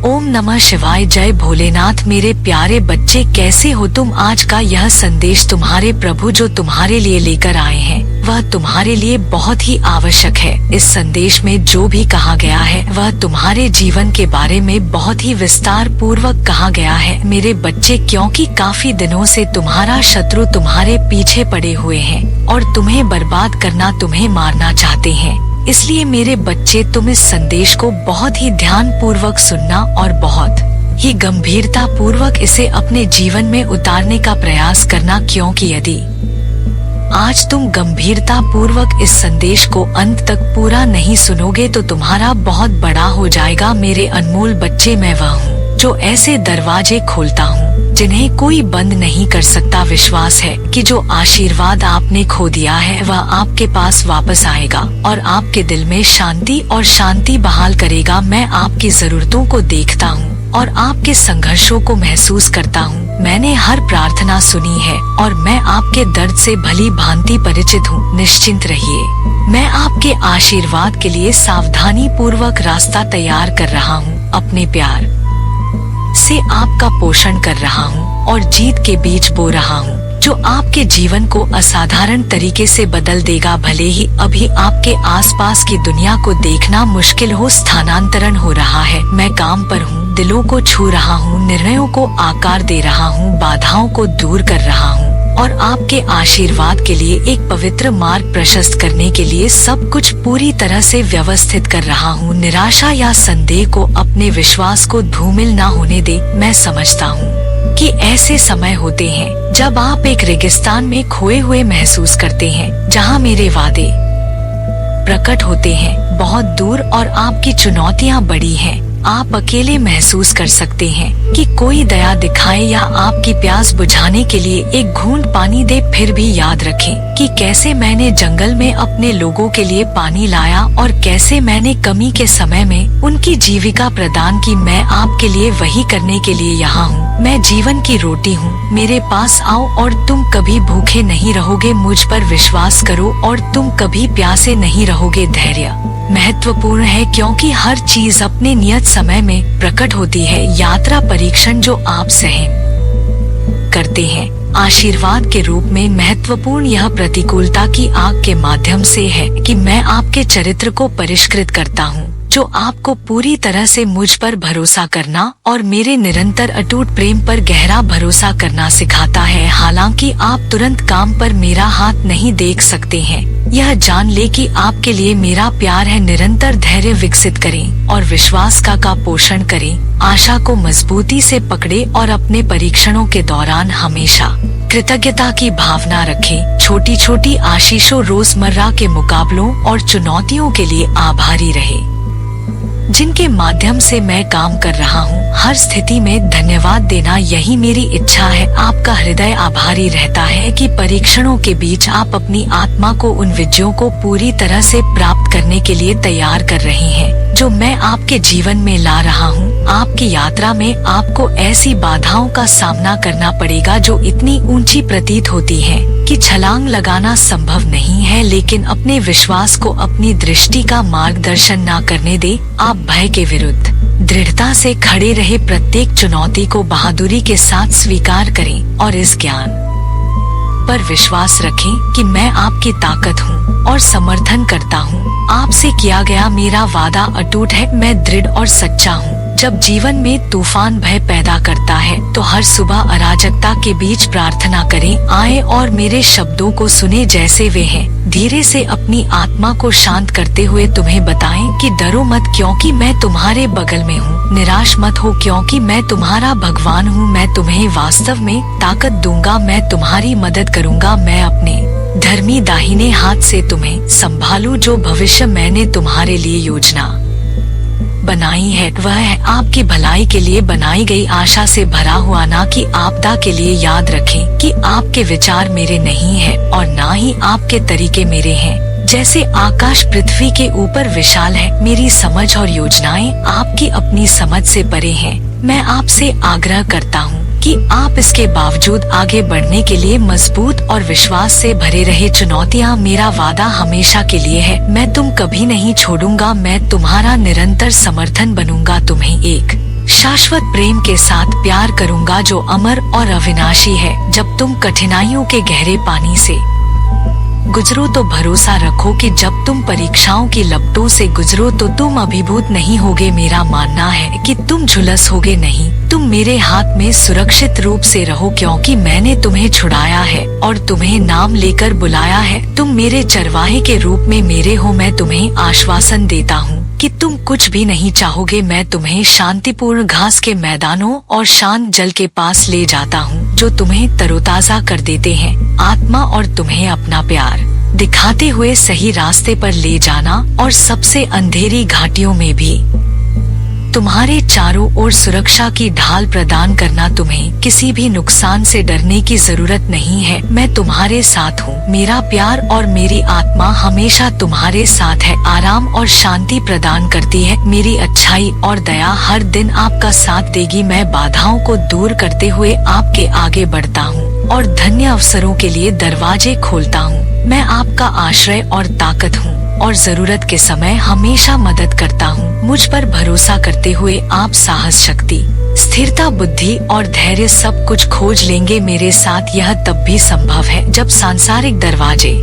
ओम नमः शिवाय। जय भोलेनाथ। मेरे प्यारे बच्चे, कैसे हो तुम? आज का यह संदेश तुम्हारे प्रभु जो तुम्हारे लिए लेकर आए हैं वह तुम्हारे लिए बहुत ही आवश्यक है। इस संदेश में जो भी कहा गया है वह तुम्हारे जीवन के बारे में बहुत ही विस्तार पूर्वक कहा गया है मेरे बच्चे, क्योंकि काफी दिनों से तुम्हारा शत्रु तुम्हारे पीछे पड़े हुए हैं और तुम्हें बर्बाद करना, तुम्हें मारना चाहते हैं। इसलिए मेरे बच्चे, तुम इस संदेश को बहुत ही ध्यान पूर्वक सुनना और बहुत ही गंभीरता पूर्वक इसे अपने जीवन में उतारने का प्रयास करना, क्योंकि यदि आज तुम गंभीरता पूर्वक इस संदेश को अंत तक पूरा नहीं सुनोगे तो तुम्हारा बहुत बड़ा हो जाएगा। मेरे अनमोल बच्चे, मैं वह हूँ जो ऐसे दरवाजे खोलता हूँ जिन्हें कोई बंद नहीं कर सकता। विश्वास है कि जो आशीर्वाद आपने खो दिया है वह आपके पास वापस आएगा और आपके दिल में शांति और शांति बहाल करेगा। मैं आपकी जरूरतों को देखता हूँ और आपके संघर्षों को महसूस करता हूँ। मैंने हर प्रार्थना सुनी है और मैं आपके दर्द से भली भांति परिचित हूँ। निश्चिंत रहिए, मैं आपके आशीर्वाद के लिए सावधानी पूर्वक रास्ता तैयार कर रहा हूँ। अपने प्यार से आपका पोषण कर रहा हूँ और जीत के बीज बो रहा हूँ जो आपके जीवन को असाधारण तरीके से बदल देगा। भले ही अभी आपके आसपास की दुनिया को देखना मुश्किल हो, स्थानांतरण हो रहा है, मैं काम पर हूँ, दिलों को छू रहा हूँ, निर्णयों को आकार दे रहा हूँ, बाधाओं को दूर कर रहा हूँ और आपके आशीर्वाद के लिए एक पवित्र मार्ग प्रशस्त करने के लिए सब कुछ पूरी तरह से व्यवस्थित कर रहा हूँ। निराशा या संदेह को अपने विश्वास को धूमिल न होने दे। मैं समझता हूँ कि ऐसे समय होते हैं जब आप एक रेगिस्तान में खोए हुए महसूस करते हैं, जहाँ मेरे वादे प्रकट होते हैं बहुत दूर और आपकी चुनौतियाँ बड़ी हैं। आप अकेले महसूस कर सकते हैं कि कोई दया दिखाए या आपकी प्यास बुझाने के लिए एक घूंट पानी दे। फिर भी याद रखें कि कैसे मैंने जंगल में अपने लोगों के लिए पानी लाया और कैसे मैंने कमी के समय में उनकी जीविका प्रदान की। मैं आपके लिए वही करने के लिए यहाँ हूँ। मैं जीवन की रोटी हूँ। मेरे पास आओ और तुम कभी भूखे नहीं रहोगे। मुझ पर विश्वास करो और तुम कभी प्यासे नहीं रहोगे। धैर्य महत्वपूर्ण है क्योंकि हर चीज अपने नियत समय में प्रकट होती है। यात्रा परीक्षण जो आप सहन करते हैं आशीर्वाद के रूप में महत्वपूर्ण यह प्रतिकूलता की आग के माध्यम से है कि मैं आपके चरित्र को परिष्कृत करता हूँ, जो आपको पूरी तरह से मुझ पर भरोसा करना और मेरे निरंतर अटूट प्रेम पर गहरा भरोसा करना सिखाता है। हालांकि आप तुरंत काम पर मेरा हाथ नहीं देख सकते हैं, यह जान ले कि आपके लिए मेरा प्यार है। निरंतर धैर्य विकसित करें और विश्वास का पोषण करें। आशा को मजबूती से पकड़े और अपने परीक्षणों के दौरान हमेशा कृतज्ञता की भावना रखें। छोटी छोटी आशीषों, रोजमर्रा के मुकाबलों और चुनौतियों के लिए आभारी रहे जिनके माध्यम से मैं काम कर रहा हूँ। हर स्थिति में धन्यवाद देना यही मेरी इच्छा है। आपका हृदय आभारी रहता है कि परीक्षणों के बीच आप अपनी आत्मा को उन विजयों को पूरी तरह से प्राप्त करने के लिए तैयार कर रही हैं, जो मैं आपके जीवन में ला रहा हूँ। आपकी यात्रा में आपको ऐसी बाधाओं का सामना करना पड़ेगा जो इतनी ऊंची प्रतीत होती है कि छलांग लगाना संभव नहीं है, लेकिन अपने विश्वास को अपनी दृष्टि का मार्गदर्शन न करने दे। आप भय के विरुद्ध दृढ़ता से खड़े रहे। प्रत्येक चुनौती को बहादुरी के साथ स्वीकार करें और इस ज्ञान पर विश्वास रखें कि मैं आपकी ताकत हूँ और समर्थन करता हूँ। आपसे किया गया मेरा वादा अटूट है। मैं दृढ़ और सच्चा हूँ। जब जीवन में तूफान भय पैदा करता है तो हर सुबह अराजकता के बीच प्रार्थना करें, आए और मेरे शब्दों को सुने जैसे वे हैं। धीरे से अपनी आत्मा को शांत करते हुए तुम्हें बताएं कि डरो मत क्योंकि मैं तुम्हारे बगल में हूँ। निराश मत हो क्योंकि मैं तुम्हारा भगवान हूँ। मैं तुम्हें वास्तव में ताकत दूंगा। मैं तुम्हारी मदद करूँगा। मैं अपने धर्मी दाहिने हाथ से तुम्हें संभालूं। जो भविष्य मैंने तुम्हारे लिए योजना बनाई है वह है आपकी भलाई के लिए बनाई गई आशा से भरा हुआ, ना कि आपदा के लिए। याद रखें कि आपके विचार मेरे नहीं है और ना ही आपके तरीके मेरे हैं। जैसे आकाश पृथ्वी के ऊपर विशाल है, मेरी समझ और योजनाएं आपकी अपनी समझ से परे हैं। मैं आपसे आग्रह करता हूँ कि आप इसके बावजूद आगे बढ़ने के लिए मजबूत और विश्वास से भरे रहे। चुनौतियाँ मेरा वादा हमेशा के लिए है। मैं तुम कभी नहीं छोड़ूंगा। मैं तुम्हारा निरंतर समर्थन बनूंगा। तुम्हें एक शाश्वत प्रेम के साथ प्यार करूंगा जो अमर और अविनाशी है। जब तुम कठिनाइयों के गहरे पानी से गुजरो तो भरोसा रखो कि जब तुम परीक्षाओं की लपटों से गुजरो तो तुम अभिभूत नहीं होगे। मेरा मानना है कि तुम झुलस होगे नहीं, तुम मेरे हाथ में सुरक्षित रूप से रहो, क्योंकि मैंने तुम्हें छुड़ाया है और तुम्हें नाम लेकर बुलाया है। तुम मेरे चरवाहे के रूप में मेरे हो। मैं तुम्हें आश्वासन देता हूँ कि तुम कुछ भी नहीं चाहोगे। मैं तुम्हें शांतिपूर्ण घास के मैदानों और शांत जल के पास ले जाता हूँ, जो तुम्हें तरोताजा कर देते हैं आत्मा, और तुम्हें अपना प्यार दिखाते हुए सही रास्ते पर ले जाना, और सबसे अंधेरी घाटियों में भी तुम्हारे चारों ओर सुरक्षा की ढाल प्रदान करना। तुम्हें किसी भी नुकसान से डरने की जरूरत नहीं है। मैं तुम्हारे साथ हूँ। मेरा प्यार और मेरी आत्मा हमेशा तुम्हारे साथ है, आराम और शांति प्रदान करती है। मेरी अच्छाई और दया हर दिन आपका साथ देगी। मैं बाधाओं को दूर करते हुए आपके आगे बढ़ता हूँ और धन्य अवसरों के लिए दरवाजे खोलता हूँ। मैं आपका आश्रय और ताकत हूँ और जरूरत के समय हमेशा मदद करता हूँ। मुझ पर भरोसा करते हुए आप साहस, शक्ति, स्थिरता, बुद्धि और धैर्य सब कुछ खोज लेंगे। मेरे साथ यह तब भी संभव है जब सांसारिक दरवाजे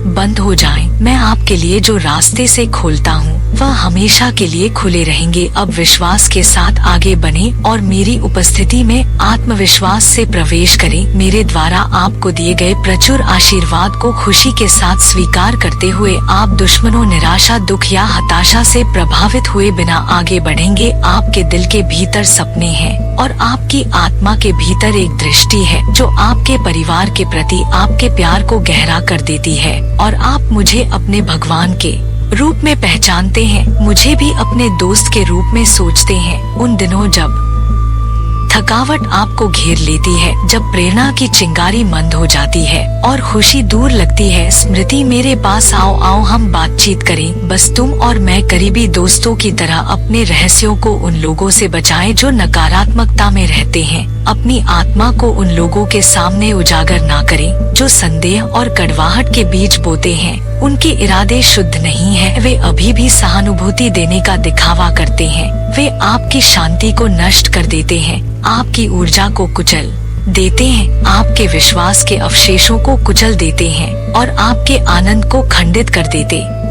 बंद हो जाएं। मैं आपके लिए जो रास्ते से खोलता हूँ वह हमेशा के लिए खुले रहेंगे। अब विश्वास के साथ आगे बढ़ें और मेरी उपस्थिति में आत्मविश्वास से प्रवेश करें। मेरे द्वारा आपको दिए गए प्रचुर आशीर्वाद को खुशी के साथ स्वीकार करते हुए आप दुश्मनों, निराशा, दुख या हताशा से प्रभावित हुए बिना आगे बढ़ेंगे। आपके दिल के भीतर सपने हैं और आपकी आत्मा के भीतर एक दृष्टि है जो आपके परिवार के प्रति आपके प्यार को गहरा कर देती है, और आप मुझे अपने भगवान के रूप में पहचानते हैं। मुझे भी अपने दोस्त के रूप में सोचते हैं। उन दिनों जब थकावट आपको घेर लेती है, जब प्रेरणा की चिंगारी मंद हो जाती है और खुशी दूर लगती है, स्मृति मेरे पास आओ, आओ हम बातचीत करें। बस तुम और मैं करीबी दोस्तों की तरह अपने रहस्यों को उन लोगों से बचाएं जो नकारात्मकता में रहते हैं। अपनी आत्मा को उन लोगों के सामने उजागर ना करें जो संदेह और कड़वाहट के बीज बोते हैं। उनके इरादे शुद्ध नहीं है, वे अभी भी सहानुभूति देने का दिखावा करते हैं। वे आपकी शांति को नष्ट कर देते हैं, आपकी ऊर्जा को कुचल देते हैं, आपके विश्वास के अवशेषों को कुचल देते हैं और आपके आनंद को खंडित कर देते हैं।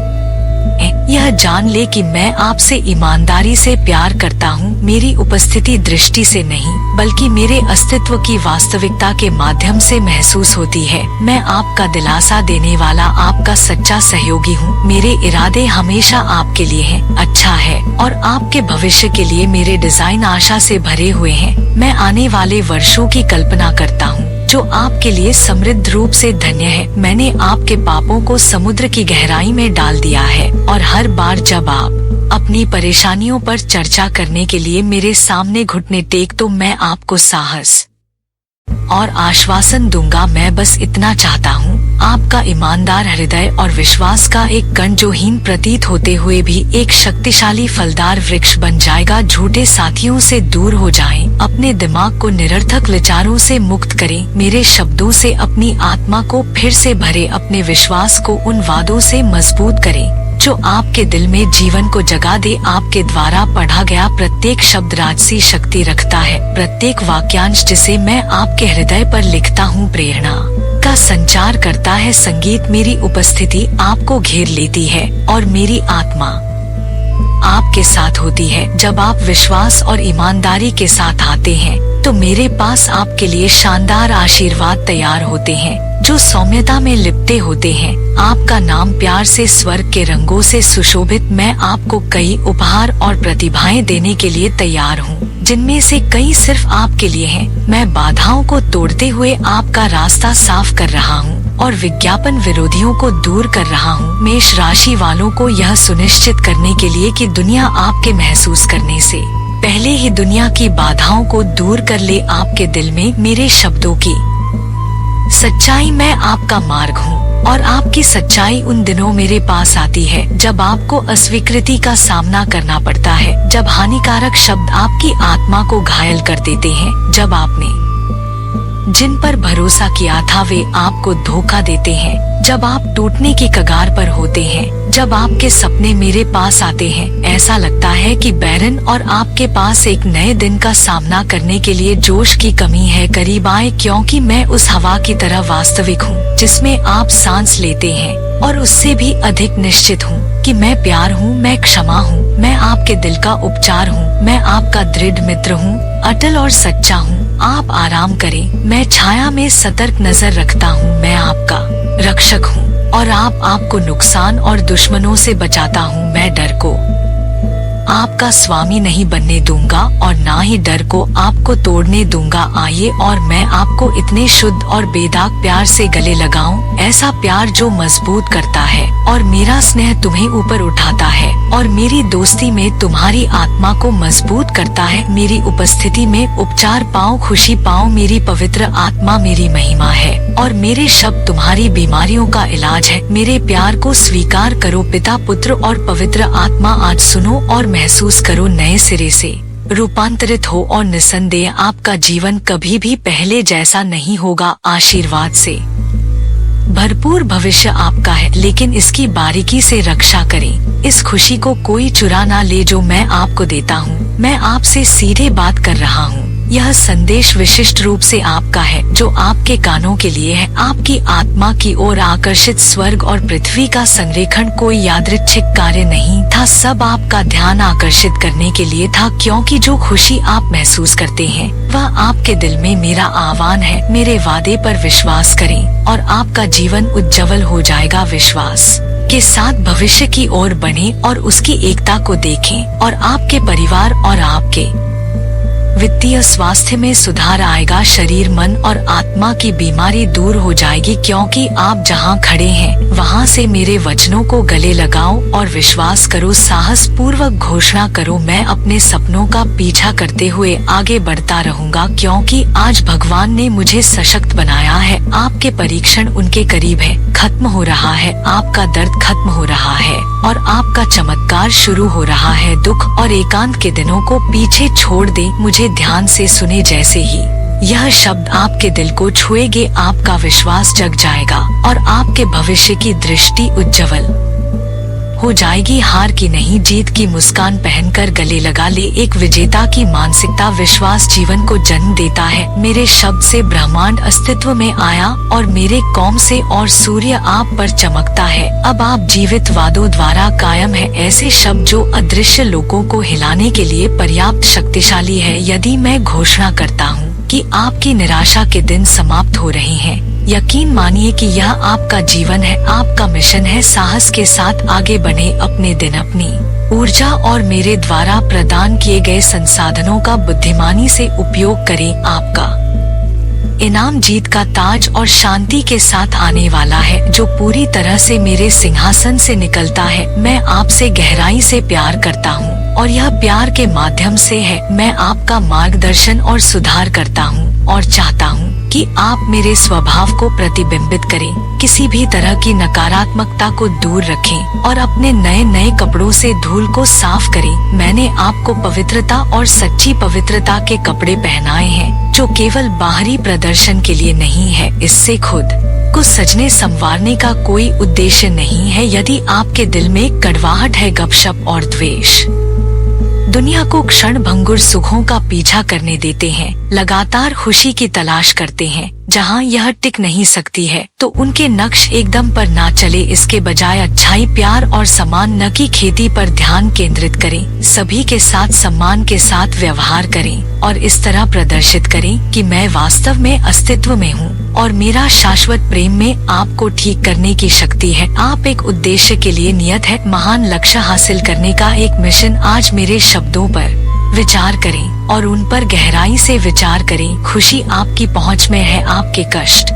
यह जान ले कि मैं आपसे ईमानदारी से प्यार करता हूँ। मेरी उपस्थिति दृष्टि से नहीं बल्कि मेरे अस्तित्व की वास्तविकता के माध्यम से महसूस होती है। मैं आपका दिलासा देने वाला आपका सच्चा सहयोगी हूँ। मेरे इरादे हमेशा आपके लिए हैं, अच्छा है, और आपके भविष्य के लिए मेरे डिजाइन आशा से भरे हुए हैं। मैं आने वाले वर्षों की कल्पना करता हूँ जो आपके लिए समृद्ध रूप से धन्य है। मैंने आपके पापों को समुद्र की गहराई में डाल दिया है, और हर बार जब आप अपनी परेशानियों पर चर्चा करने के लिए मेरे सामने घुटने टेक तो मैं आपको साहस और आश्वासन दूंगा। मैं बस इतना चाहता हूँ, आपका ईमानदार हृदय और विश्वास का एक कण जो हीन प्रतीत होते हुए भी एक शक्तिशाली फलदार वृक्ष बन जाएगा। झूठे साथियों से दूर हो जाएं, अपने दिमाग को निरर्थक विचारों से मुक्त करें, मेरे शब्दों से अपनी आत्मा को फिर से भरे, अपने विश्वास को उन वादों से मजबूत करें जो आपके दिल में जीवन को जगा दे। आपके द्वारा पढ़ा गया प्रत्येक शब्द राजसी शक्ति रखता है। प्रत्येक वाक्यांश जिसे मैं आपके हृदय पर लिखता हूँ प्रेरणा का संचार करता है। संगीत मेरी उपस्थिति आपको घेर लेती है और मेरी आत्मा आपके साथ होती है। जब आप विश्वास और ईमानदारी के साथ आते हैं तो मेरे पास आपके लिए शानदार आशीर्वाद तैयार होते हैं जो सौम्यता में लिपटे होते हैं। आपका नाम प्यार से स्वर्ग के रंगों से सुशोभित। मैं आपको कई उपहार और प्रतिभाएं देने के लिए तैयार हूँ, जिनमें से कई सिर्फ आपके लिए हैं। मैं बाधाओं को तोड़ते हुए आपका रास्ता साफ कर रहा हूँ और विज्ञापन विरोधियों को दूर कर रहा हूँ। मेष राशि वालों को यह सुनिश्चित करने के लिए कि दुनिया आपके महसूस करने से पहले ही दुनिया की बाधाओं को दूर कर ले, आपके दिल में मेरे शब्दों की सच्चाई। मैं आपका मार्ग हूँ और आपकी सच्चाई उन दिनों मेरे पास आती है जब आपको अस्वीकृति का सामना करना पड़ता है, जब हानिकारक शब्द आपकी आत्मा को घायल कर देते हैं, जब आपने जिन पर भरोसा किया था वे आपको धोखा देते हैं। जब आप टूटने की कगार पर होते हैं, जब आपके सपने मेरे पास आते हैं, ऐसा लगता है कि बैरन और आपके पास एक नए दिन का सामना करने के लिए जोश की कमी है। करीब आए, क्योंकि मैं उस हवा की तरह वास्तविक हूँ जिसमें आप सांस लेते हैं, और उससे भी अधिक निश्चित हूँ कि मैं प्यार हूँ, मैं क्षमा हूँ, मैं आपके दिल का उपचार हूँ, मैं आपका दृढ़ मित्र हूँ, अटल और सच्चा हूँ। आप आराम करें, मैं छाया में सतर्क नजर रखता हूँ, मैं आपका रक्षक हूँ, और आपको नुकसान और दुश्मनों से बचाता हूँ। मैं डर को आपका स्वामी नहीं बनने दूंगा और ना ही डर को आपको तोड़ने दूंगा। आइए और मैं आपको इतने शुद्ध और बेदाग प्यार से गले लगाऊं, ऐसा प्यार जो मजबूत करता है, और मेरा स्नेह तुम्हें ऊपर उठाता है, और मेरी दोस्ती में तुम्हारी आत्मा को मजबूत करता है। मेरी उपस्थिति में उपचार पाओ, खुशी पाओ। मेरी पवित्र आत्मा मेरी महिमा है, और मेरे शब्द तुम्हारी बीमारियों का इलाज है। मेरे प्यार को स्वीकार करो। पिता, पुत्र और पवित्र आत्मा, आज सुनो और महसूस करो, नए सिरे से रूपांतरित हो, और निसंदेह आपका जीवन कभी भी पहले जैसा नहीं होगा। आशीर्वाद से भरपूर भविष्य आपका है, लेकिन इसकी बारीकी से रक्षा करें। इस खुशी को कोई चुरा ना ले जो मैं आपको देता हूँ। मैं आपसे सीधे बात कर रहा हूँ। यह संदेश विशिष्ट रूप से आपका है, जो आपके कानों के लिए है। आपकी आत्मा की ओर आकर्षित स्वर्ग और पृथ्वी का संरेखण कोई यादृच्छिक कार्य नहीं था, सब आपका ध्यान आकर्षित करने के लिए था, क्योंकि जो खुशी आप महसूस करते हैं वह आपके दिल में मेरा आह्वान है। मेरे वादे पर विश्वास करें और आपका जीवन उज्जवल हो जाएगा। विश्वास के साथ भविष्य की ओर बढ़ें और उसकी एकता को देखें, और आपके परिवार और आपके वित्तीय स्वास्थ्य में सुधार आएगा। शरीर, मन और आत्मा की बीमारी दूर हो जाएगी, क्योंकि आप जहां खड़े हैं वहां से मेरे वचनों को गले लगाओ और विश्वास करो। साहस पूर्वक घोषणा करो, मैं अपने सपनों का पीछा करते हुए आगे बढ़ता रहूंगा, क्योंकि आज भगवान ने मुझे सशक्त बनाया है। आपके परीक्षण उनके करीब है, खत्म हो रहा है। आपका दर्द खत्म हो रहा है और आपका चमत्कार शुरू हो रहा है। दुख और एकांत के दिनों को पीछे छोड़ दे। मुझे ध्यान से सुने, जैसे ही यह शब्द आपके दिल को छुएंगे, आपका विश्वास जग जाएगा और आपके भविष्य की दृष्टि उज्जवल हो जाएगी। हार की नहीं, जीत की मुस्कान पहनकर गले लगा ले। एक विजेता की मानसिकता। विश्वास जीवन को जन्म देता है। मेरे शब्द से ब्रह्मांड अस्तित्व में आया और मेरे कौम से और सूर्य आप पर चमकता है। अब आप जीवित वादों द्वारा कायम है, ऐसे शब्द जो अदृश्य लोगों को हिलाने के लिए पर्याप्त शक्तिशाली है। यदि मैं घोषणा करता हूँ कि आपकी निराशा के दिन समाप्त हो रहे हैं, यकीन मानिए कि यह आपका जीवन है, आपका मिशन है। साहस के साथ आगे बढ़े, अपने दिन, अपनी ऊर्जा और मेरे द्वारा प्रदान किए गए संसाधनों का बुद्धिमानी से उपयोग करें। आपका इनाम जीत का ताज और शांति के साथ आने वाला है, जो पूरी तरह से मेरे सिंहासन से निकलता है। मैं आपसे गहराई से प्यार करता हूँ और यह प्यार के माध्यम से है। मैं आपका मार्गदर्शन और सुधार करता हूँ और चाहता हूँ कि आप मेरे स्वभाव को प्रतिबिंबित करें। किसी भी तरह की नकारात्मकता को दूर रखें और अपने नए नए कपड़ों से धूल को साफ करें। मैंने आपको पवित्रता और सच्ची पवित्रता के कपड़े पहनाए हैं, जो केवल बाहरी प्रदर्शन के लिए नहीं है। इससे खुद को सजने संवारने का कोई उद्देश्य नहीं है। यदि आपके दिल में कड़वाहट है, गपशप और द्वेष दुनिया को क्षण भंगुर सुखों का पीछा करने देते हैं, लगातार खुशी की तलाश करते हैं जहां यह टिक नहीं सकती है, तो उनके नक्श एकदम पर ना चले। इसके बजाय अच्छाई, प्यार और सम्मान न की खेती पर ध्यान केंद्रित करें। सभी के साथ सम्मान के साथ व्यवहार करें और इस तरह प्रदर्शित करें कि मैं वास्तव में अस्तित्व में हूँ और मेरा शाश्वत प्रेम में आपको ठीक करने की शक्ति है। आप एक उद्देश्य के लिए नियत है, महान लक्ष्य हासिल करने का एक मिशन। आज मेरे शब्दों पर विचार करें और उन पर गहराई से विचार करें। खुशी आपकी पहुंच में है। आपके कष्ट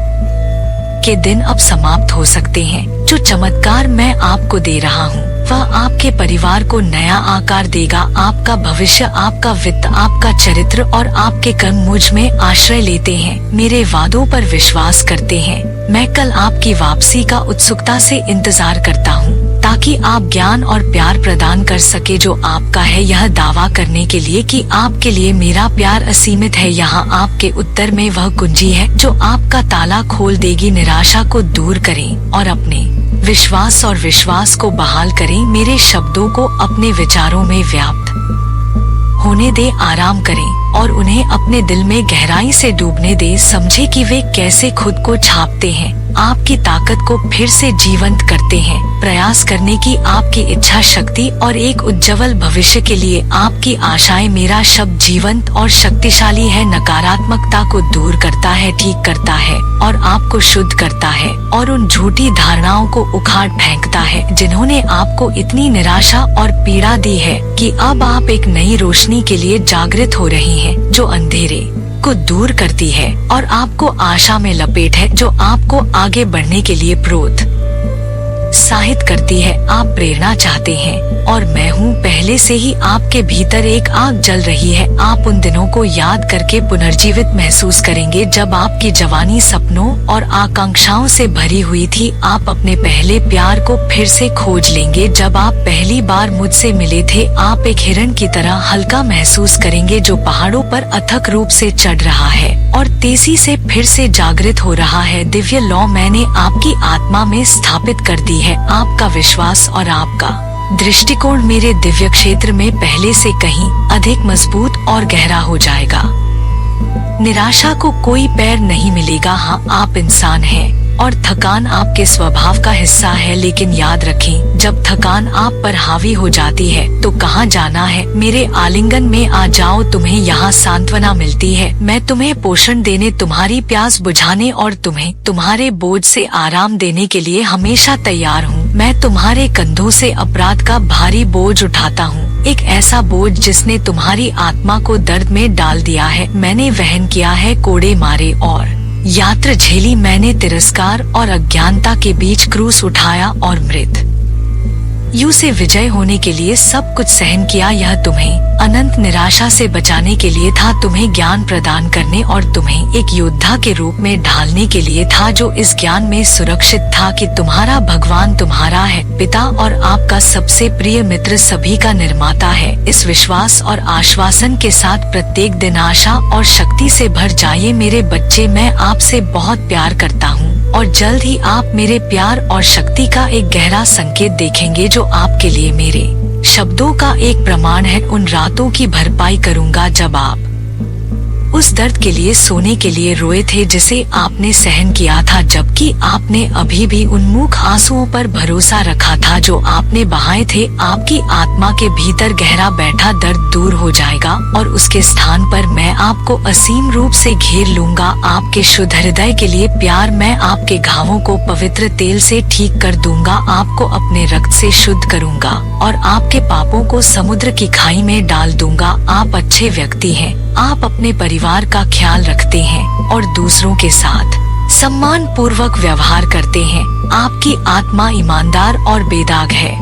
के दिन अब समाप्त हो सकते हैं। जो चमत्कार मैं आपको दे रहा हूँ वह आपके परिवार को नया आकार देगा। आपका भविष्य, आपका वित्त, आपका चरित्र और आपके कर्म मुझ में आश्रय लेते हैं, मेरे वादों पर विश्वास करते हैं। मैं कल आपकी वापसी का उत्सुकता से इंतजार करता हूँ, ताकि आप ज्ञान और प्यार प्रदान कर सके जो आपका है, यह दावा करने के लिए कि आपके लिए मेरा प्यार असीमित है। यहाँ आपके उत्तर में वह कुंजी है जो आपका ताला खोल देगी। निराशा को दूर करें और अपने विश्वास को बहाल करें। मेरे शब्दों को अपने विचारों में व्याप्त होने दे। आराम करें और उन्हें अपने दिल में गहराई से डूबने दे। समझे कि वे कैसे खुद को छापते हैं, आपकी ताकत को फिर से जीवंत करते हैं। प्रयास करने की आपकी इच्छा शक्ति और एक उज्जवल भविष्य के लिए आपकी आशाएं। मेरा शब्द जीवंत और शक्तिशाली है। नकारात्मकता को दूर करता है, ठीक करता है और आपको शुद्ध करता है और उन झूठी धारणाओं को उखाड़ फेंकता है जिन्होंने आपको इतनी निराशा और पीड़ा दी है कि अब आप एक नई रोशनी के लिए जागृत हो रही हैं, जो अंधेरे को दूर करती है और आपको आशा में लपेट है, जो आपको आगे बढ़ने के लिए प्रोत्साहित करती है। आप प्रेरणा चाहते हैं और मैं हूँ। पहले से ही आपके भीतर एक आग जल रही है। आप उन दिनों को याद करके पुनर्जीवित महसूस करेंगे जब आपकी जवानी सपनों और आकांक्षाओं से भरी हुई थी। आप अपने पहले प्यार को फिर से खोज लेंगे। जब आप पहली बार मुझसे मिले थे, आप एक हिरण की तरह हल्का महसूस करेंगे जो पहाड़ों पर अथक रूप से चढ़ रहा है और तेजी से फिर से जागृत हो रहा है। दिव्य लौ मैंने आपकी आत्मा में स्थापित कर दी है। आपका विश्वास और आपका दृष्टिकोण मेरे दिव्य क्षेत्र में पहले से कहीं अधिक मजबूत और गहरा हो जाएगा। निराशा को कोई पैर नहीं मिलेगा। हाँ, आप इंसान हैं और थकान आपके स्वभाव का हिस्सा है, लेकिन याद रखें, जब थकान आप पर हावी हो जाती है तो कहाँ जाना है? मेरे आलिंगन में आ जाओ। तुम्हें यहाँ सांत्वना मिलती है। मैं तुम्हें पोषण देने, तुम्हारी प्यास बुझाने और तुम्हें तुम्हारे बोझ से आराम देने के लिए हमेशा तैयार हूँ। मैं तुम्हारे कंधों से अपराध का भारी बोझ उठाता हूँ, एक ऐसा बोझ जिसने तुम्हारी आत्मा को दर्द में डाल दिया है। मैंने वहन किया है कोड़े मारे और यात्रा झेली। मैंने तिरस्कार और अज्ञानता के बीच क्रूस उठाया और मृत्यु से विजय होने के लिए सब कुछ सहन किया। यह तुम्हें अनंत निराशा से बचाने के लिए था, तुम्हें ज्ञान प्रदान करने और तुम्हें एक योद्धा के रूप में ढालने के लिए था, जो इस ज्ञान में सुरक्षित था कि तुम्हारा भगवान तुम्हारा है, पिता और आपका सबसे प्रिय मित्र, सभी का निर्माता है। इस विश्वास और आश्वासन के साथ प्रत्येक दिन आशा और शक्ति से भर जाइए। मेरे बच्चे, मैं आपसे बहुत प्यार करता हूँ और जल्द ही आप मेरे प्यार और शक्ति का एक गहरा संकेत देखेंगे जो आपके लिए मेरे शब्दों का एक प्रमाण है। उन रातों की भरपाई करूंगा जब आप उस दर्द के लिए सोने के लिए रोए थे जिसे आपने सहन किया था, जबकि आपने अभी भी उन्मुख आंसुओं पर भरोसा रखा था जो आपने बहाए थे। आपकी आत्मा के भीतर गहरा बैठा दर्द दूर हो जाएगा और उसके स्थान पर मैं आपको असीम रूप से घेर लूंगा। आपके शुद्ध हृदय के लिए प्यार। मैं आपके घावों को पवित्र तेल से ठीक कर दूंगा, आपको अपने रक्त से शुद्ध करूंगा और आपके पापों को समुद्र की खाई में डाल दूंगा। आप अच्छे व्यक्ति हैं, आप अपने परिवार का ख्याल रखते हैं और दूसरों के साथ सम्मान पूर्वक व्यवहार करते हैं। आपकी आत्मा ईमानदार और बेदाग है,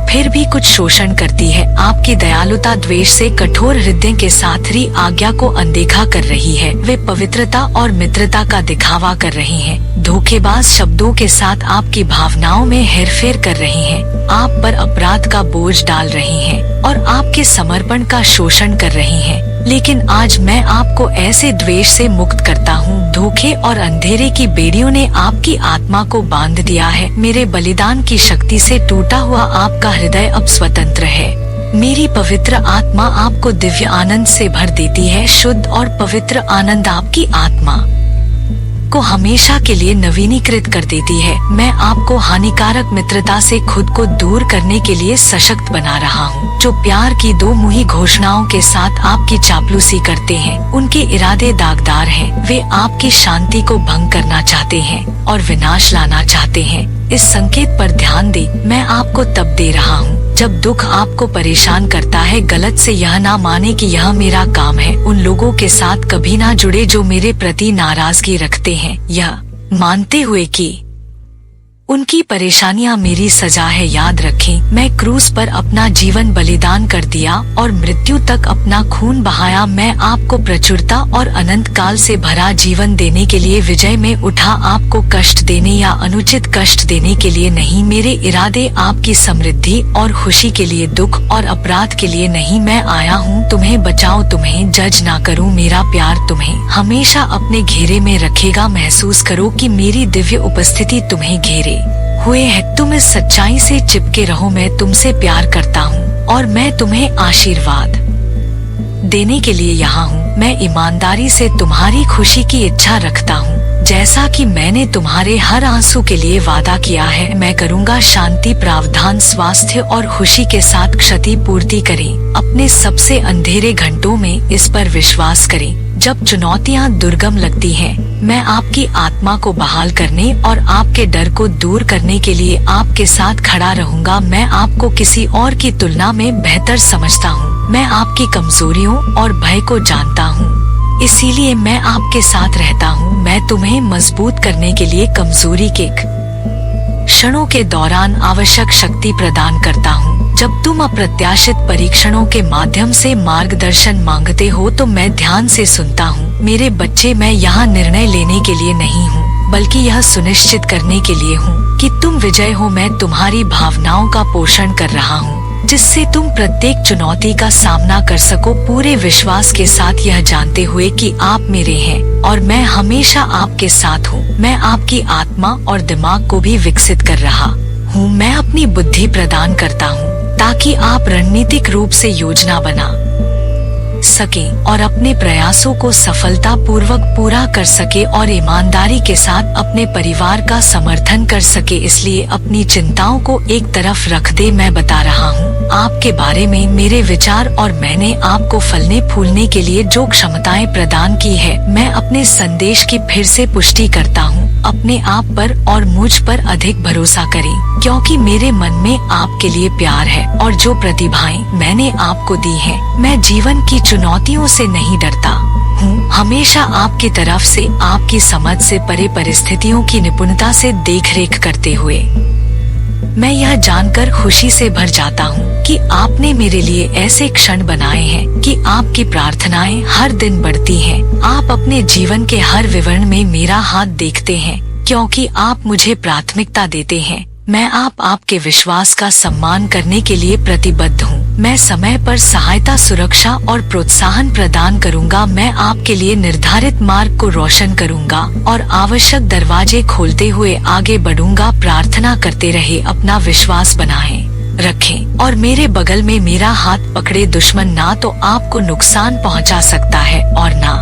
फिर भी कुछ शोषण करती है। आपकी दयालुता द्वेष से कठोर हृदय के साथी आज्ञा को अनदेखा कर रही है। वे पवित्रता और मित्रता का दिखावा कर रही हैं। धोखेबाज शब्दों के साथ आपकी भावनाओं में हेरफेर कर रही हैं। आप पर अपराध का बोझ डाल रही हैं और आपके समर्पण का शोषण कर रही हैं। लेकिन आज मैं आपको ऐसे द्वेष से मुक्त करता हूँ। धोखे और अंधेरे की बेड़ियों ने आपकी आत्मा को बांध दिया है। मेरे बलिदान की शक्ति से टूटा हुआ आपका हृदय अब स्वतंत्र है। मेरी पवित्र आत्मा आपको दिव्य आनंद से भर देती है। शुद्ध और पवित्र आनंद आपकी आत्मा को हमेशा के लिए नवीनीकृत कर देती है। मैं आपको हानिकारक मित्रता से खुद को दूर करने के लिए सशक्त बना रहा हूँ। जो प्यार की दो मुही घोषणाओं के साथ आपकी चापलूसी करते हैं, उनके इरादे दागदार हैं। वे आपकी शांति को भंग करना चाहते हैं और विनाश लाना चाहते हैं। इस संकेत पर ध्यान दे। मैं आपको तब दे रहा हूँ जब दुख आपको परेशान करता है। गलत से यह ना माने कि यह मेरा काम है। उन लोगों के साथ कभी ना जुड़े जो मेरे प्रति नाराजगी रखते हैं, यह मानते हुए कि उनकी परेशानियां मेरी सजा है। याद रखें, मैं क्रूस पर अपना जीवन बलिदान कर दिया और मृत्यु तक अपना खून बहाया। मैं आपको प्रचुरता और अनंत काल से भरा जीवन देने के लिए विजय में उठा, आपको कष्ट देने या अनुचित कष्ट देने के लिए नहीं। मेरे इरादे आपकी समृद्धि और खुशी के लिए, दुख और अपराध के लिए नहीं। मैं आया हूँ तुम्हें बचाओ, तुम्हें जज ना करूँ। मेरा प्यार तुम्हें हमेशा अपने घेरे में रखेगा। महसूस करो कि मेरी दिव्य उपस्थिति तुम्हें घेरे हुए है। तुम इस सच्चाई से चिपके रहो, मैं तुमसे प्यार करता हूँ और मैं तुम्हें आशीर्वाद देने के लिए यहाँ हूँ। मैं ईमानदारी से तुम्हारी खुशी की इच्छा रखता हूँ, जैसा कि मैंने तुम्हारे हर आंसू के लिए वादा किया है। मैं करूँगा शांति, प्रावधान, स्वास्थ्य और खुशी के साथ क्षति पूर्ति करें। अपने सबसे अंधेरे घंटों में इस पर विश्वास करें। जब चुनौतियाँ दुर्गम लगती हैं, मैं आपकी आत्मा को बहाल करने और आपके डर को दूर करने के लिए आपके साथ खड़ा रहूँगा। मैं आपको किसी और की तुलना में बेहतर समझता हूँ। मैं आपकी कमजोरियों और भय को जानता हूँ, इसीलिए मैं आपके साथ रहता हूँ। मैं तुम्हें मजबूत करने के लिए कमजोरी के क्षणों के दौरान आवश्यक शक्ति प्रदान करता हूँ। जब तुम अप्रत्याशित परीक्षणों के माध्यम से मार्गदर्शन मांगते हो तो मैं ध्यान से सुनता हूँ। मेरे बच्चे, मैं यहाँ निर्णय लेने के लिए नहीं हूँ, बल्कि यह सुनिश्चित करने के लिए हूँ कि तुम विजय हो। मैं तुम्हारी भावनाओं का पोषण कर रहा हूँ, जिससे तुम प्रत्येक चुनौती का सामना कर सको, पूरे विश्वास के साथ, यह जानते हुए कि आप मेरे हैं और मैं हमेशा आपके साथ हूँ। मैं आपकी आत्मा और दिमाग को भी विकसित कर रहा हूँ। मैं अपनी बुद्धि प्रदान करता हूँ ताकि आप रणनीतिक रूप से योजना बना सकें और अपने प्रयासों को सफलता पूर्वक पूरा कर सके और ईमानदारी के साथ अपने परिवार का समर्थन कर सके। इसलिए अपनी चिंताओं को एक तरफ रख दे। मैं बता रहा हूँ आपके बारे में मेरे विचार और मैंने आपको फलने फूलने के लिए जो क्षमताएं प्रदान की है। मैं अपने संदेश की फिर से पुष्टि करता हूँ। अपने आप पर और मुझ पर अधिक भरोसा करें, क्योंकि मेरे मन में आपके लिए प्यार है और जो प्रतिभाएं मैंने आपको दी हैं, मैं जीवन की चुनौतियों से नहीं डरता हूँ। हमेशा आपकी तरफ से, आपकी समझ से परे परिस्थितियों की निपुणता से देखरेख करते हुए मैं यह जानकर खुशी से भर जाता हूँ कि आपने मेरे लिए ऐसे क्षण बनाए हैं कि आपकी प्रार्थनाएं हर दिन बढ़ती हैं। आप अपने जीवन के हर विवरण में मेरा हाथ देखते हैं, क्योंकि आप मुझे प्राथमिकता देते हैं। मैं आपके विश्वास का सम्मान करने के लिए प्रतिबद्ध हूँ। मैं समय पर सहायता, सुरक्षा और प्रोत्साहन प्रदान करूँगा। मैं आपके लिए निर्धारित मार्ग को रोशन करूँगा और आवश्यक दरवाजे खोलते हुए आगे बढ़ूंगा। प्रार्थना करते रहे, अपना विश्वास बनाए रखें और मेरे बगल में मेरा हाथ पकड़े। दुश्मन ना तो आपको नुकसान पहुँचा सकता है और ना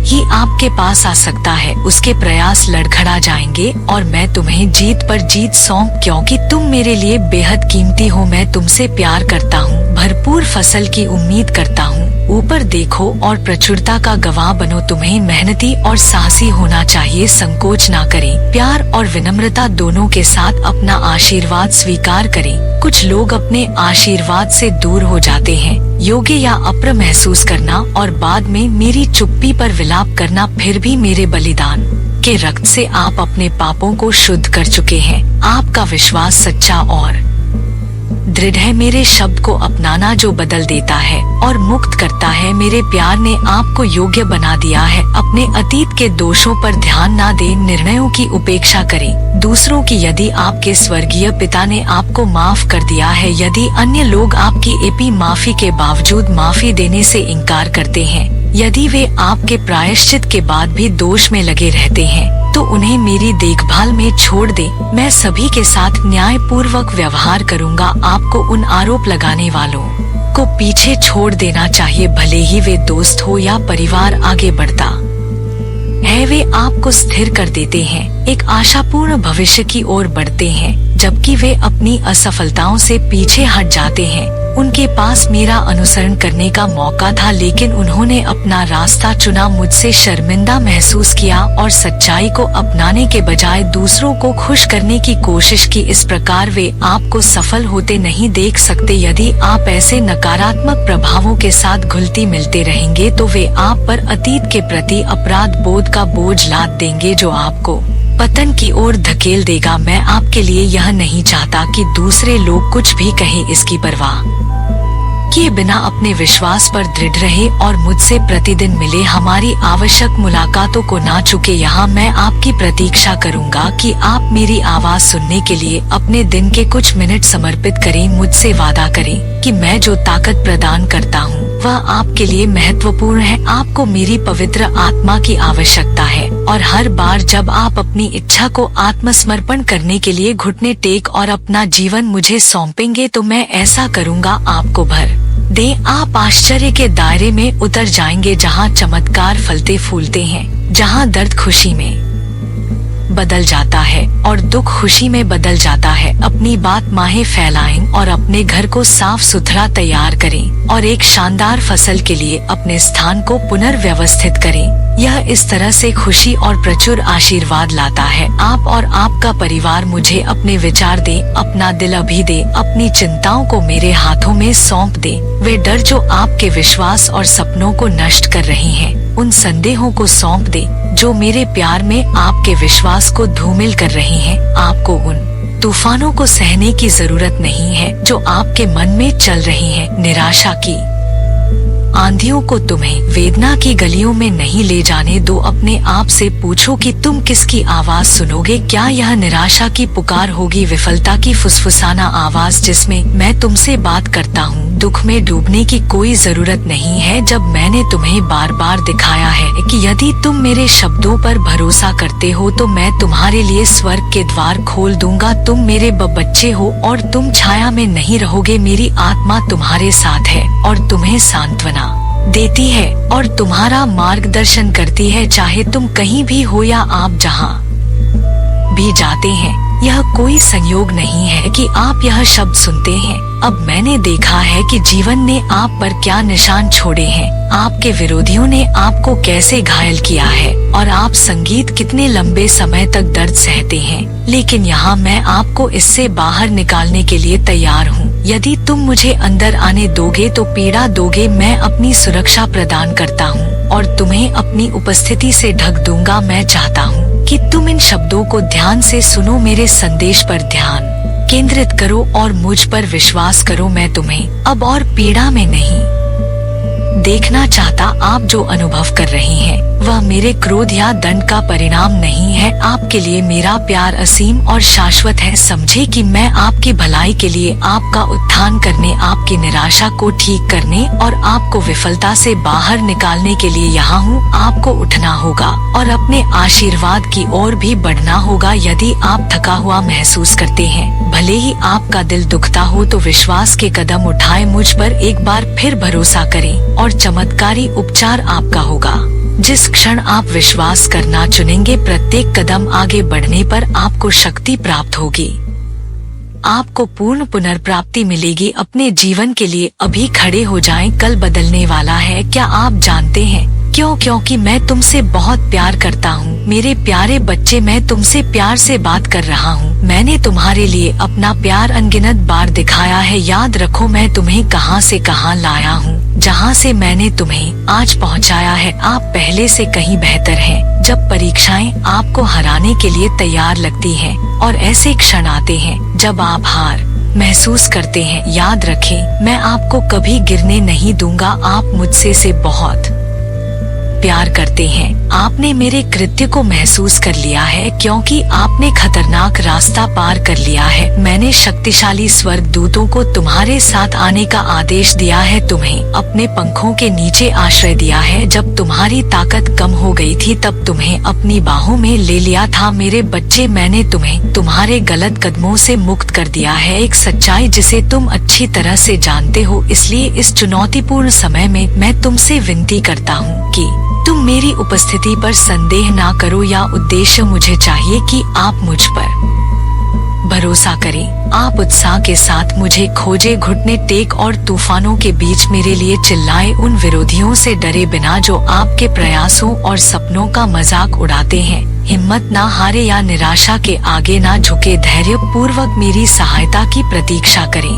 ही आपके पास आ सकता है। उसके प्रयास लड़खड़ा जाएंगे और मैं तुम्हें जीत पर जीत सौंप, क्योंकि तुम मेरे लिए बेहद कीमती हो। मैं तुमसे प्यार करता हूँ, भरपूर फसल की उम्मीद करता हूँ। ऊपर देखो और प्रचुरता का गवाह बनो। तुम्हें मेहनती और साहसी होना चाहिए, संकोच ना करें। प्यार और विनम्रता दोनों के साथ अपना आशीर्वाद स्वीकार करें। कुछ लोग अपने आशीर्वाद से दूर हो जाते हैं, योग्य या अप्र महसूस करना और बाद में मेरी चुप्पी पर विलाप करना। फिर भी मेरे बलिदान के रक्त से आप अपने पापों को शुद्ध कर चुके हैं। आपका विश्वास सच्चा और दृढ़ है। मेरे शब्द को अपनाना जो बदल देता है और मुक्त करता है। मेरे प्यार ने आपको योग्य बना दिया है। अपने अतीत के दोषों पर ध्यान ना दें, निर्णयों की उपेक्षा करें दूसरों की। यदि आपके स्वर्गीय पिता ने आपको माफ कर दिया है, यदि अन्य लोग आपकी माफी के बावजूद माफी देने से इनकार करते हैं, यदि वे आपके प्रायश्चित के बाद भी दोष में लगे रहते हैं, तो उन्हें मेरी देखभाल में छोड़ दे। मैं सभी के साथ न्याय पूर्वक व्यवहार करूंगा। आपको उन आरोप लगाने वालों को पीछे छोड़ देना चाहिए, भले ही वे दोस्त हो या परिवार। आगे बढ़ता है, वे आपको स्थिर कर देते हैं, एक आशापूर्ण भविष्य की ओर बढ़ते हैं, जबकि वे अपनी असफलताओं से पीछे हट जाते हैं। उनके पास मेरा अनुसरण करने का मौका था, लेकिन उन्होंने अपना रास्ता चुना। मुझसे शर्मिंदा महसूस किया और सच्चाई को अपनाने के बजाय दूसरों को खुश करने की कोशिश की। इस प्रकार वे आपको सफल होते नहीं देख सकते। यदि आप ऐसे नकारात्मक प्रभावों के साथ घुलती मिलते रहेंगे, तो वे आप पर अतीत के प्रति अपराध बोध का बोझ लाद देंगे, जो आपको पतन की ओर धकेल देगा। मैं आपके लिए यह नहीं चाहता कि दूसरे लोग कुछ भी कहें, इसकी परवाह किए बिना अपने विश्वास पर दृढ़ रहे और मुझसे प्रतिदिन मिले, हमारी आवश्यक मुलाकातों को ना चुके। यहाँ मैं आपकी प्रतीक्षा करूँगा कि आप मेरी आवाज सुनने के लिए अपने दिन के कुछ मिनट समर्पित करें। मुझसे वादा करें कि मैं जो ताकत प्रदान करता हूँ वह आपके लिए महत्वपूर्ण है। आपको मेरी पवित्र आत्मा की आवश्यकता है और हर बार जब आप अपनी इच्छा को आत्मसमर्पण करने के लिए घुटने टेक और अपना जीवन मुझे सौंपेंगे तो मैं ऐसा करूँगा। आपको भर दे, आप आश्चर्य के दायरे में उतर जाएंगे, जहाँ चमत्कार फलते फूलते हैं, जहाँ दर्द खुशी में बदल जाता है और दुख खुशी में बदल जाता है। अपनी बात माहे फैलाएं और अपने घर को साफ सुथरा तैयार करें और एक शानदार फसल के लिए अपने स्थान को पुनर्व्यवस्थित करें। यह इस तरह से खुशी और प्रचुर आशीर्वाद लाता है। आप और आपका परिवार मुझे अपने विचार दे, अपना दिल अभी दे, अपनी चिंताओं को मेरे हाथों में सौंप दे। वे डर जो आपके विश्वास और सपनों को नष्ट कर रही हैं, उन संदेहों को सौंप दे जो मेरे प्यार में आपके विश्वास को धूमिल कर रही हैं। आपको उन तूफानों को सहने की जरूरत नहीं है जो आपके मन में चल रही हैं। निराशा की आंधियों को तुम्हें वेदना की गलियों में नहीं ले जाने दो। अपने आप से पूछो कि तुम किसकी आवाज सुनोगे। क्या यह निराशा की पुकार होगी, विफलता की फुसफुसाना आवाज जिसमें मैं तुमसे बात करता हूँ। दुख में डूबने की कोई जरूरत नहीं है जब मैंने तुम्हें बार बार दिखाया है कि यदि तुम मेरे शब्दों पर भरोसा करते हो तो मैं तुम्हारे लिए स्वर्ग के द्वार खोल दूंगा। तुम मेरे बच्चे हो और तुम छाया में नहीं रहोगे। मेरी आत्मा तुम्हारे साथ है और तुम्हें सांत्वना देती है और तुम्हारा मार्गदर्शन करती है, चाहे तुम कहीं भी हो या आप जहाँ भी जाते हैं। यह कोई संयोग नहीं है कि आप यह शब्द सुनते हैं। अब मैंने देखा है कि जीवन ने आप पर क्या निशान छोड़े हैं, आपके विरोधियों ने आपको कैसे घायल किया है और आप संगीत कितने लंबे समय तक दर्द सहते हैं। लेकिन यहाँ मैं आपको इससे बाहर निकालने के लिए तैयार हूँ। यदि तुम मुझे अंदर आने दोगे तो पीड़ा दोगे। मैं अपनी सुरक्षा प्रदान करता हूँ और तुम्हें अपनी उपस्थिति से ढक दूंगा। मैं चाहता हूँ कि तुम इन शब्दों को ध्यान से सुनो, मेरे संदेश पर ध्यान केंद्रित करो और मुझ पर विश्वास करो। मैं तुम्हें अब और पीड़ा में नहीं देखना चाहता। आप जो अनुभव कर रही हैं वह मेरे क्रोध या दंड का परिणाम नहीं है। आपके लिए मेरा प्यार असीम और शाश्वत है। समझे कि मैं आपकी भलाई के लिए, आपका उत्थान करने, आपकी निराशा को ठीक करने और आपको विफलता से बाहर निकालने के लिए यहाँ हूँ। आपको उठना होगा और अपने आशीर्वाद की ओर भी बढ़ना होगा। यदि आप थका हुआ महसूस करते हैं, भले ही आपका दिल दुखता हो, तो विश्वास के कदम उठाए। मुझ पर एक बार फिर भरोसा करें और चमत्कारी उपचार आपका होगा। जिस क्षण आप विश्वास करना चुनेंगे, प्रत्येक कदम आगे बढ़ने पर आपको शक्ति प्राप्त होगी। आपको पूर्ण पुनर्प्राप्ति मिलेगी। अपने जीवन के लिए अभी खड़े हो जाएं, कल बदलने वाला है। क्या आप जानते हैं क्यों? क्योंकि मैं तुमसे बहुत प्यार करता हूँ। मेरे प्यारे बच्चे, मैं तुमसे प्यार से बात कर रहा हूँ। मैंने तुम्हारे लिए अपना प्यार अनगिनत बार दिखाया है। याद रखो मैं तुम्हें कहाँ से कहाँ लाया हूँ, जहाँ से मैंने तुम्हें आज पहुँचाया है। आप पहले से कहीं बेहतर हैं। जब परीक्षाएं आपको हराने के लिए तैयार लगती हैं और ऐसे क्षण आते हैं जब आप हार महसूस करते हैं, याद रखें मैं आपको कभी गिरने नहीं दूंगा। आप मुझसे से बहुत प्यार करते हैं। आपने मेरे कृत्य को महसूस कर लिया है क्योंकि आपने खतरनाक रास्ता पार कर लिया है। मैंने शक्तिशाली स्वर्ग दूतों को तुम्हारे साथ आने का आदेश दिया है। तुम्हें अपने पंखों के नीचे आश्रय दिया है। जब तुम्हारी ताकत कम हो गई थी तब तुम्हें अपनी बाहों में ले लिया था। मेरे बच्चे, मैंने तुम्हें तुम्हारे गलत कदमों से मुक्त कर दिया है। एक सच्चाई जिसे तुम अच्छी तरह से जानते हो। इसलिए इस चुनौतीपूर्ण समय में मैं तुमसे विनती करता हूँ कि तुम मेरी उपस्थिति पर संदेह ना करो या उद्देश्य। मुझे चाहिए कि आप मुझ पर भरोसा करें। आप उत्साह के साथ मुझे खोजे, घुटने टेक और तूफानों के बीच मेरे लिए चिल्लाए। उन विरोधियों से डरे बिना जो आपके प्रयासों और सपनों का मजाक उड़ाते हैं। हिम्मत ना हारे या निराशा के आगे ना झुके। धैर्य पूर्वक मेरी सहायता की प्रतीक्षा करें।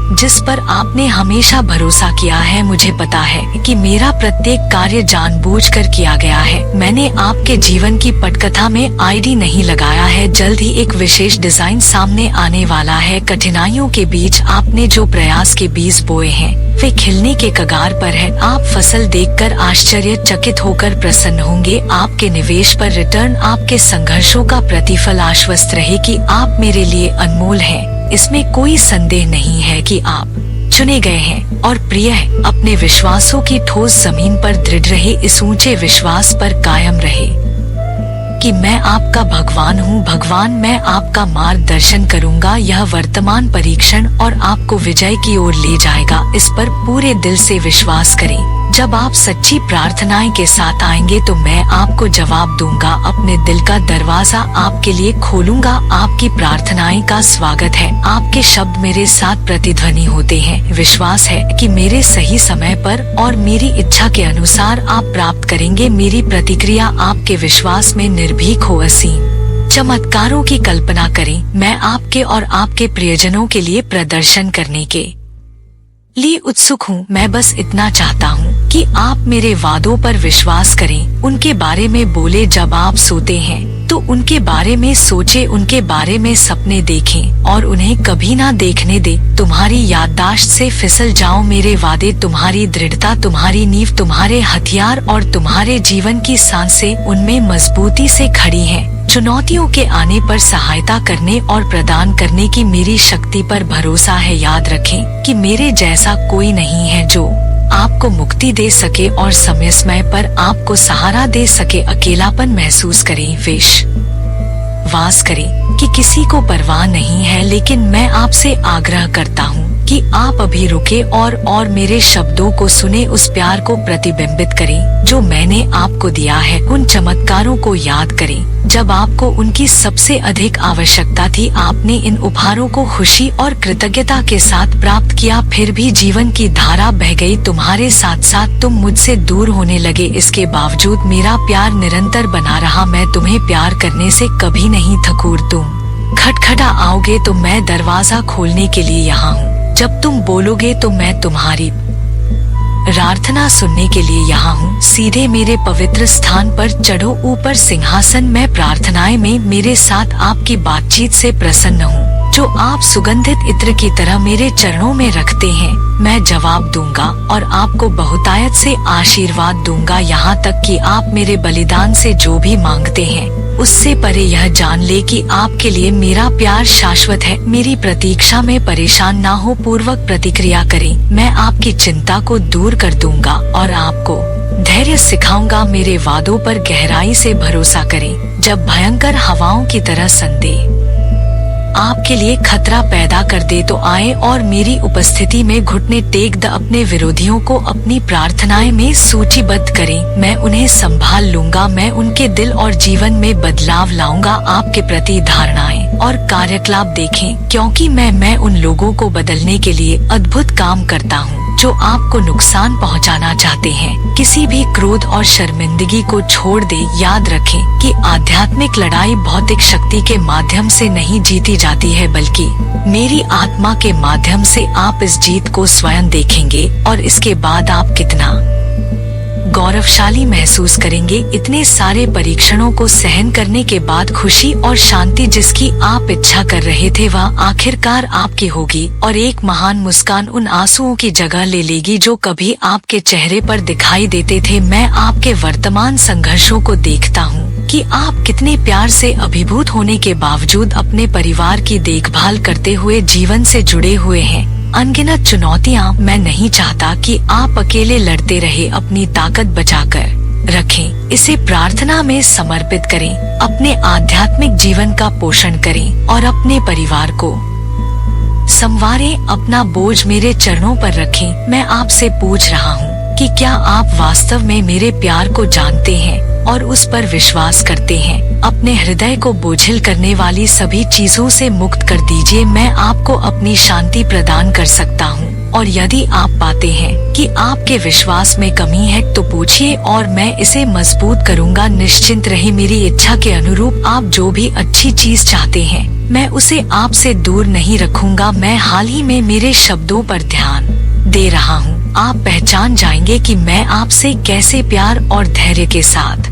जिस पर आपने हमेशा भरोसा किया है। मुझे पता है कि मेरा प्रत्येक कार्य जानबूझकर किया गया है। मैंने आपके जीवन की पटकथा में आईडी नहीं लगाया है। जल्द ही एक विशेष डिजाइन सामने आने वाला है। कठिनाइयों के बीच आपने जो प्रयास के बीज बोए हैं वे खिलने के कगार पर है। आप फसल देखकर आश्चर्यचकित होकर प्रसन्न होंगे। आपके निवेश पर रिटर्न, आपके संघर्षों का प्रतिफल। आश्वस्त रहे कि आप मेरे लिए अनमोल हैं। इसमें कोई संदेह नहीं है कि आप चुने गए हैं और प्रिय है। अपने विश्वासों की ठोस जमीन पर दृढ़ रहे। इस ऊंचे विश्वास पर कायम रहे कि मैं आपका भगवान हूँ। भगवान, मैं आपका मार्गदर्शन करूँगा। यह वर्तमान परीक्षण और आपको विजय की ओर ले जाएगा। इस पर पूरे दिल से विश्वास करें। जब आप सच्ची प्रार्थनाएं के साथ आएंगे तो मैं आपको जवाब दूंगा। अपने दिल का दरवाजा आपके लिए खोलूंगा। आपकी प्रार्थनाएं का स्वागत है। आपके शब्द मेरे साथ प्रतिध्वनि होते हैं। विश्वास है कि मेरे सही समय पर और मेरी इच्छा के अनुसार आप प्राप्त करेंगे। मेरी प्रतिक्रिया आपके विश्वास में निर्भीक हो। असीम चमत्कारों की कल्पना करें। मैं आपके और आपके प्रियजनों के लिए प्रदर्शन करने के लिए उत्सुक हूँ। मैं बस इतना चाहता हूँ कि आप मेरे वादों पर विश्वास करें। उनके बारे में बोले। जब आप सोते हैं तो उनके बारे में सोचे। उनके बारे में सपने देखें और उन्हें कभी ना देखने दे। तुम्हारी याददाश्त से फिसल जाओ। मेरे वादे, तुम्हारी दृढ़ता, तुम्हारी नींव, तुम्हारे हथियार और तुम्हारे जीवन की सांसें उनमें मजबूती से खड़ी हैं। चुनौतियों के आने पर सहायता करने और प्रदान करने की मेरी शक्ति पर भरोसा है। याद रखें कि मेरे जैसा कोई नहीं है जो आपको मुक्ति दे सके और समय समय पर आपको सहारा दे सके। अकेलापन महसूस करें, विश्वास करें कि किसी को परवाह नहीं है। लेकिन मैं आपसे आग्रह करता हूँ कि आप अभी रुके और मेरे शब्दों को सुने। उस प्यार को प्रतिबिंबित करें जो मैंने आपको दिया है। उन चमत्कारों को याद करें जब आपको उनकी सबसे अधिक आवश्यकता थी। आपने इन उपहारों को खुशी और कृतज्ञता के साथ प्राप्त किया। फिर भी जीवन की धारा बह गई तुम्हारे साथ साथ। तुम मुझसे दूर होने लगे। इसके बावजूद मेरा प्यार निरंतर बना रहा। मैं तुम्हें प्यार करने से कभी नहीं थकूर। तुम खटखटा आओगे तो मैं दरवाजा खोलने के लिए यहाँ हूँ। जब तुम बोलोगे तो मैं तुम्हारी प्रार्थना सुनने के लिए यहाँ हूँ। सीधे मेरे पवित्र स्थान पर चढ़ो। ऊपर सिंहासन में प्रार्थनाएं में मेरे साथ आपकी बातचीत से प्रसन्न हूँ। जो आप सुगंधित इत्र की तरह मेरे चरणों में रखते हैं, मैं जवाब दूंगा और आपको बहुतायत से आशीर्वाद दूंगा। यहाँ तक कि आप मेरे बलिदान से जो भी मांगते हैं उससे परे यह जान ले कि आपके लिए मेरा प्यार शाश्वत है। मेरी प्रतीक्षा में परेशान ना हो, पूर्वक प्रतिक्रिया करें। मैं आपकी चिंता को दूर कर दूंगा और आपको धैर्य सिखाऊंगा। मेरे वादों पर गहराई से भरोसा करें। जब भयंकर हवाओं की तरह संदेह आपके लिए खतरा पैदा कर दे तो आए और मेरी उपस्थिति में घुटने टेक द। अपने विरोधियों को अपनी प्रार्थनाएं में सूचीबद्ध करें। मैं उन्हें संभाल लूंगा। मैं उनके दिल और जीवन में बदलाव लाऊंगा। आपके प्रति धारणाएं और कार्यकलाप देखें, क्योंकि मैं उन लोगों को बदलने के लिए अद्भुत काम करता हूँ जो आपको नुकसान पहुंचाना चाहते हैं। किसी भी क्रोध और शर्मिंदगी को छोड़ दे। याद रखें कि आध्यात्मिक लड़ाई भौतिक शक्ति के माध्यम से नहीं जीती जाती है, बल्कि मेरी आत्मा के माध्यम से। आप इस जीत को स्वयं देखेंगे और इसके बाद आप कितना गौरवशाली महसूस करेंगे। इतने सारे परीक्षणों को सहन करने के बाद खुशी और शांति जिसकी आप इच्छा कर रहे थे वह आखिरकार आपकी होगी और एक महान मुस्कान उन आंसुओं की जगह ले लेगी जो कभी आपके चेहरे पर दिखाई देते थे। मैं आपके वर्तमान संघर्षों को देखता हूँ कि आप कितने प्यार से अभिभूत होने के बावजूद अपने परिवार की देखभाल करते हुए जीवन से जुड़े हुए हैं। अनगिनत चुनौतियाँ। मैं नहीं चाहता कि आप अकेले लड़ते रहे। अपनी ताकत बचाकर रखें। इसे प्रार्थना में समर्पित करें। अपने आध्यात्मिक जीवन का पोषण करें और अपने परिवार को संवारें। अपना बोझ मेरे चरणों पर रखें। मैं आपसे पूछ रहा हूँ कि क्या आप वास्तव में मेरे प्यार को जानते हैं और उस पर विश्वास करते हैं। अपने हृदय को बोझिल करने वाली सभी चीजों से मुक्त कर दीजिए। मैं आपको अपनी शांति प्रदान कर सकता हूँ। और यदि आप पाते हैं कि आपके विश्वास में कमी है तो पूछिए और मैं इसे मजबूत करूंगा। निश्चिंत रहे, मेरी इच्छा के अनुरूप आप जो भी अच्छी चीज चाहते हैं मैं उसे आपसे दूर नहीं रखूंगा। मैं हाल ही में मेरे शब्दों पर ध्यान दे रहा हूँ। आप पहचान जाएंगे कि मैं आपसे कैसे प्यार और धैर्य के साथ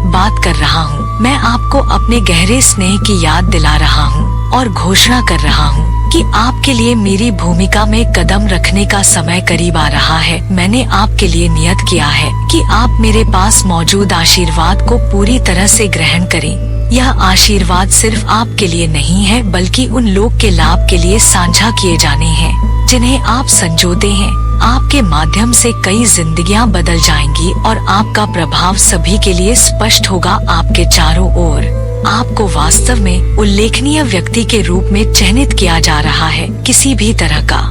बात कर रहा हूँ। मैं आपको अपने गहरे स्नेह की याद दिला रहा हूँ और घोषणा कर रहा हूँ कि आपके लिए मेरी भूमिका में कदम रखने का समय करीब आ रहा है। मैंने आपके लिए नियत किया है कि आप मेरे पास मौजूद आशीर्वाद को पूरी तरह से ग्रहण करें। यह आशीर्वाद सिर्फ आपके लिए नहीं है बल्कि उन लोग के लाभ के लिए साझा किए जाने हैं जिन्हें आप संजोते हैं। आपके माध्यम से कई जिंदगियां बदल जाएंगी और आपका प्रभाव सभी के लिए स्पष्ट होगा। आपके चारों ओर आपको वास्तव में उल्लेखनीय व्यक्ति के रूप में चिन्हित किया जा रहा है। किसी भी तरह का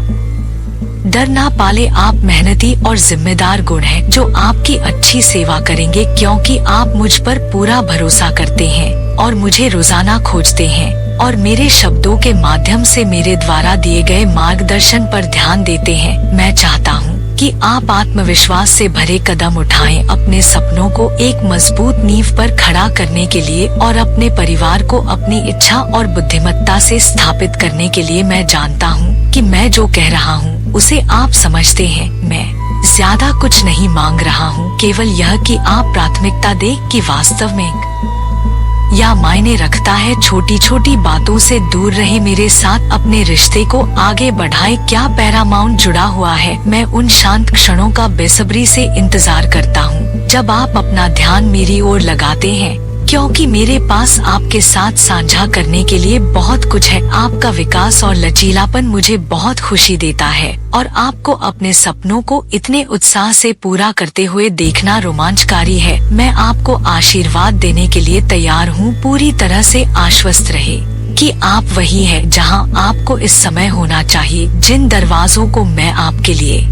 डर ना पाले, आप मेहनती और जिम्मेदार गुण हैं जो आपकी अच्छी सेवा करेंगे क्योंकि आप मुझ पर पूरा भरोसा करते हैं और मुझे रोजाना खोजते हैं और मेरे शब्दों के माध्यम से मेरे द्वारा दिए गए मार्गदर्शन पर ध्यान देते हैं। मैं चाहता हूँ कि आप आत्मविश्वास से भरे कदम उठाएं अपने सपनों को एक मजबूत नींव पर खड़ा करने के लिए और अपने परिवार को अपनी इच्छा और बुद्धिमत्ता से स्थापित करने के लिए। मैं जानता हूँ कि मैं जो कह रहा हूँ उसे आप समझते हैं। मैं ज्यादा कुछ नहीं मांग रहा हूँ, केवल यह कि आप प्राथमिकता दें कि वास्तव में या मायने रखता है। छोटी छोटी बातों से दूर रहे, मेरे साथ अपने रिश्ते को आगे बढ़ाए। क्या पैरामाउंट जुड़ा हुआ है? मैं उन शांत क्षणों का बेसब्री से इंतजार करता हूँ जब आप अपना ध्यान मेरी ओर लगाते हैं क्योंकि मेरे पास आपके साथ साझा करने के लिए बहुत कुछ है। आपका विकास और लचीलापन मुझे बहुत खुशी देता है और आपको अपने सपनों को इतने उत्साह से पूरा करते हुए देखना रोमांचकारी है। मैं आपको आशीर्वाद देने के लिए तैयार हूँ। पूरी तरह से आश्वस्त रहे कि आप वही है जहाँ आपको इस समय होना चाहिए। जिन दरवाजों को मैं आपके लिए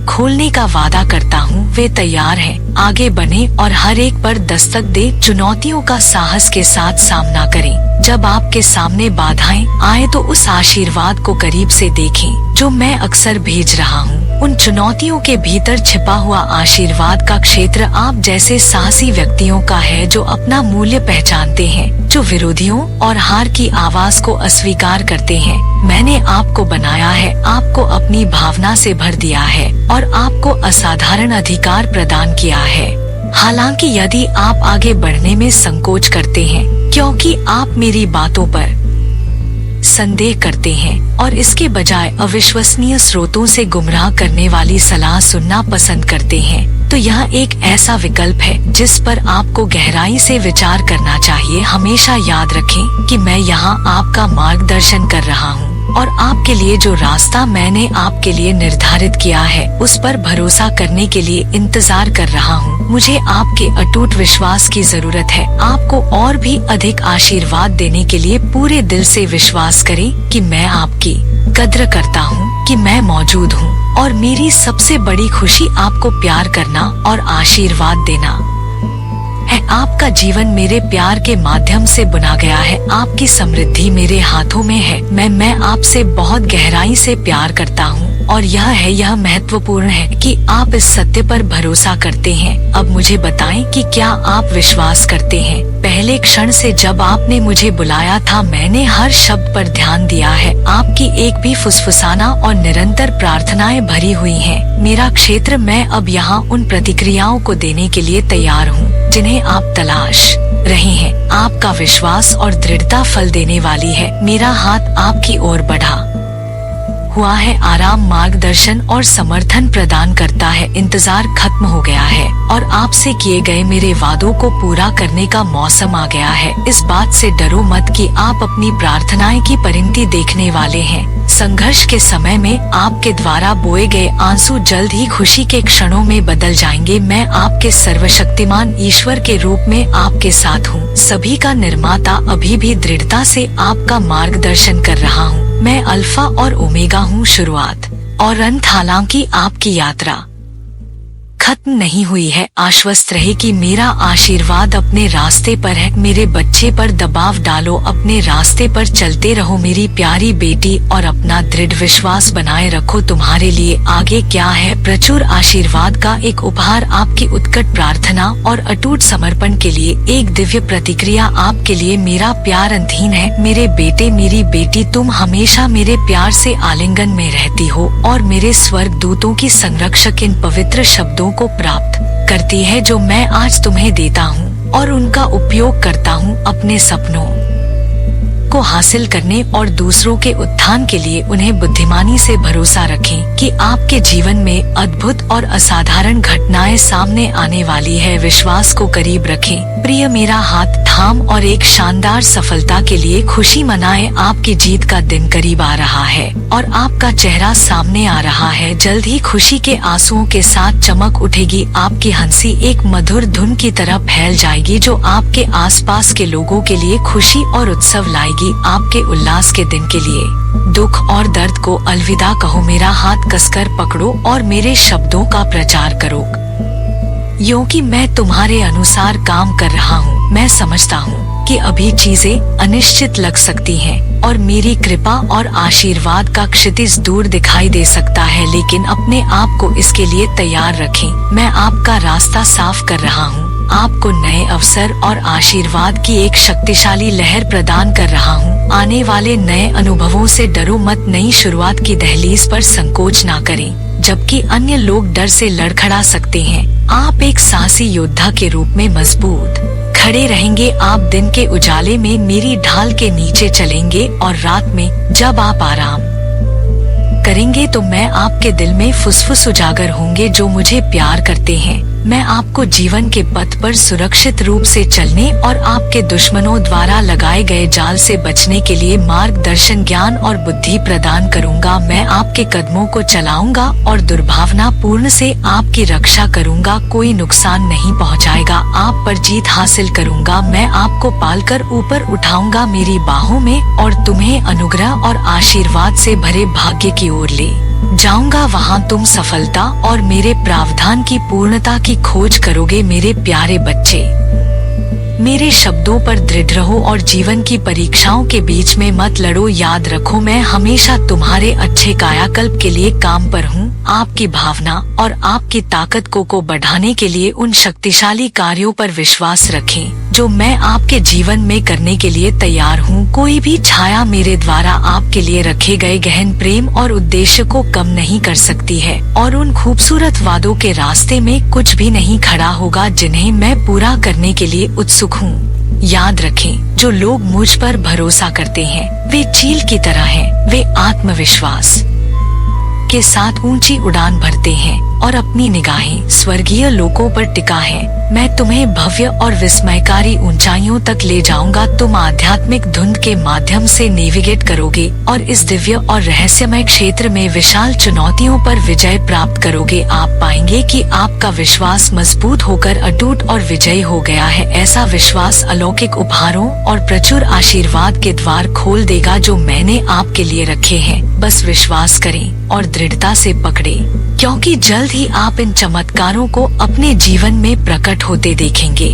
खोलने का वादा करता हूँ वे तैयार हैं। आगे बने और हर एक पर दस्तक दे। चुनौतियों का साहस के साथ सामना करें। जब आपके सामने बाधाएं आए तो उस आशीर्वाद को करीब से देखें जो मैं अक्सर भेज रहा हूँ। उन चुनौतियों के भीतर छिपा हुआ आशीर्वाद का क्षेत्र आप जैसे साहसी व्यक्तियों का है जो अपना मूल्य पहचानते हैं, जो विरोधियों और हार की आवाज को अस्वीकार करते हैं। मैंने आपको बनाया है, आपको अपनी भावना से भर दिया है और आपको असाधारण अधिकार प्रदान किया है। हालांकि यदि आप आगे बढ़ने में संकोच करते हैं क्योंकि आप मेरी बातों पर संदेह करते हैं और इसके बजाय अविश्वसनीय स्रोतों से गुमराह करने वाली सलाह सुनना पसंद करते हैं, तो यह एक ऐसा विकल्प है जिस पर आपको गहराई से विचार करना चाहिए। हमेशा याद रखें कि मैं यहाँ आपका मार्गदर्शन कर रहा हूँ और आपके लिए जो रास्ता मैंने आपके लिए निर्धारित किया है उस पर भरोसा करने के लिए इंतजार कर रहा हूँ। मुझे आपके अटूट विश्वास की जरूरत है। आपको और भी अधिक आशीर्वाद देने के लिए पूरे दिल से विश्वास करें कि मैं आपकी कद्र करता हूँ, कि मैं मौजूद हूँ और मेरी सबसे बड़ी खुशी आपको प्यार करना और आशीर्वाद देना है। आपका जीवन मेरे प्यार के माध्यम से बुना गया है। आपकी समृद्धि मेरे हाथों में है। मैं आपसे बहुत गहराई से प्यार करता हूँ और यह महत्वपूर्ण है कि आप इस सत्य पर भरोसा करते हैं। अब मुझे बताएं कि क्या आप विश्वास करते हैं? पहले क्षण से जब आपने मुझे बुलाया था मैंने हर शब्द पर ध्यान दिया है। आपकी एक भी फुसफुसाना और निरंतर प्रार्थनाएं भरी हुई हैं। मेरा क्षेत्र, मैं अब यहाँ उन प्रतिक्रियाओं को देने के लिए तैयार हूँ जिन्हें आप तलाश रहे हैं। आपका विश्वास और दृढ़ता फल देने वाली है। मेरा हाथ आपकी ओर बढ़ा हुआ है, आराम, मार्गदर्शन और समर्थन प्रदान करता है। इंतजार खत्म हो गया है और आपसे किए गए मेरे वादों को पूरा करने का मौसम आ गया है। इस बात से डरो मत कि आप अपनी प्रार्थनाएं की परिणति देखने वाले हैं। संघर्ष के समय में आपके द्वारा बोए गए आंसू जल्द ही खुशी के क्षणों में बदल जाएंगे। मैं आपके सर्वशक्तिमान ईश्वर के रूप में आपके साथ हूँ, सभी का निर्माता। अभी भी दृढ़ता से आपका मार्गदर्शन कर रहा हूँ। मैं अल्फा और ओमेगा हूँ, शुरुआत और अंत। हालांकि आपकी यात्रा खत्म नहीं हुई है। आश्वस्त रहे कि मेरा आशीर्वाद अपने रास्ते पर है। मेरे बच्चे पर दबाव डालो, अपने रास्ते पर चलते रहो मेरी प्यारी बेटी, और अपना दृढ़ विश्वास बनाए रखो। तुम्हारे लिए आगे क्या है? प्रचुर आशीर्वाद का एक उपहार, आपकी उत्कट प्रार्थना और अटूट समर्पण के लिए एक दिव्य प्रतिक्रिया आपके लिए। मेरा प्यार अधीन है। मेरे बेटे, मेरी बेटी, तुम हमेशा मेरे प्यार से आलिंगन में रहती हो और मेरे स्वर्ग दूतों की संरक्षक इन पवित्र शब्दों को प्राप्त करती है जो मैं आज तुम्हें देता हूँ, और उनका उपयोग करता हूँ अपने सपनों को हासिल करने और दूसरों के उत्थान के लिए। उन्हें बुद्धिमानी से भरोसा रखें कि आपके जीवन में अद्भुत और असाधारण घटनाएं सामने आने वाली है। विश्वास को करीब रखें। प्रिय, मेरा हाथ थाम और एक शानदार सफलता के लिए खुशी मनाएं। आपकी जीत का दिन करीब आ रहा है और आपका चेहरा सामने आ रहा है। जल्द ही खुशी के आंसुओं के साथ चमक उठेगी। आपकी हंसी एक मधुर धुन की तरह फैल जाएगी जो आपके आसपास के लोगों के लिए खुशी और उत्सव लाएगी। आपके उल्लास के दिन के लिए दुख और दर्द को अलविदा कहो। मेरा हाथ कसकर पकड़ो और मेरे शब्दों का प्रचार करो, क्योंकि मैं तुम्हारे अनुसार काम कर रहा हूँ। मैं समझता हूँ कि अभी चीजें अनिश्चित लग सकती हैं और मेरी कृपा और आशीर्वाद का क्षितिज दूर दिखाई दे सकता है, लेकिन अपने आप को इसके लिए तैयार रखें। मैं आपका रास्ता साफ कर रहा हूँ, आपको नए अवसर और आशीर्वाद की एक शक्तिशाली लहर प्रदान कर रहा हूँ। आने वाले नए अनुभवों से डरो मत। नई शुरुआत की दहलीज पर संकोच ना करें। जबकि अन्य लोग डर से लड़खड़ा सकते हैं, आप एक साहसी योद्धा के रूप में मजबूत खड़े रहेंगे। आप दिन के उजाले में मेरी ढाल के नीचे चलेंगे और रात में जब आप आराम करेंगे तो मैं आपके दिल में फुसफुस उजागर होंगे जो मुझे प्यार करते हैं। मैं आपको जीवन के पथ पर सुरक्षित रूप से चलने और आपके दुश्मनों द्वारा लगाए गए जाल से बचने के लिए मार्गदर्शन, ज्ञान और बुद्धि प्रदान करूंगा। मैं आपके कदमों को चलाऊंगा और दुर्भावना पूर्ण से आपकी रक्षा करूंगा। कोई नुकसान नहीं पहुंचाएगा। आप पर जीत हासिल करूंगा। मैं आपको पालकर ऊपर उठाऊंगा मेरी बाहों में और तुम्हें अनुग्रह और आशीर्वाद से भरे भाग्य की ओर ले जाऊंगा। वहाँ तुम सफलता और मेरे प्रावधान की पूर्णता की खोज करोगे। मेरे प्यारे बच्चे, मेरे शब्दों पर दृढ़ रहो और जीवन की परीक्षाओं के बीच में मत लड़ो। याद रखो, मैं हमेशा तुम्हारे अच्छे कायाकल्प के लिए काम पर हूँ। आपकी भावना और आपकी ताकत को बढ़ाने के लिए उन शक्तिशाली कार्यों पर विश्वास रखें जो मैं आपके जीवन में करने के लिए तैयार हूँ। कोई भी छाया मेरे द्वारा आपके लिए रखे गए गहन प्रेम और उद्देश्य को कम नहीं कर सकती है, और उन खूबसूरत वादों के रास्ते में कुछ भी नहीं खड़ा होगा जिन्हें मैं पूरा करने के लिए उत्सुक हूँ। याद रखें, जो लोग मुझ पर भरोसा करते हैं वे चील की तरह हैं। वे आत्मविश्वास के साथ ऊंची उड़ान भरते हैं और अपनी निगाहें स्वर्गीय लोकों पर टिका है। मैं तुम्हें भव्य और विस्मयकारी ऊंचाइयों तक ले जाऊंगा। तुम आध्यात्मिक धुंध के माध्यम से नेविगेट करोगे और इस दिव्य और रहस्यमय क्षेत्र में विशाल चुनौतियों पर विजय प्राप्त करोगे। आप पाएंगे कि आपका विश्वास मजबूत होकर अटूट और विजयी हो गया है। ऐसा विश्वास अलौकिक उपहारों और प्रचुर आशीर्वाद के द्वार खोल देगा जो मैंने आपके लिए रखे हैं। बस विश्वास करें और दृढ़ता से पकड़े, क्योंकि जल्द ही आप इन चमत्कारों को अपने जीवन में प्रकट होते देखेंगे,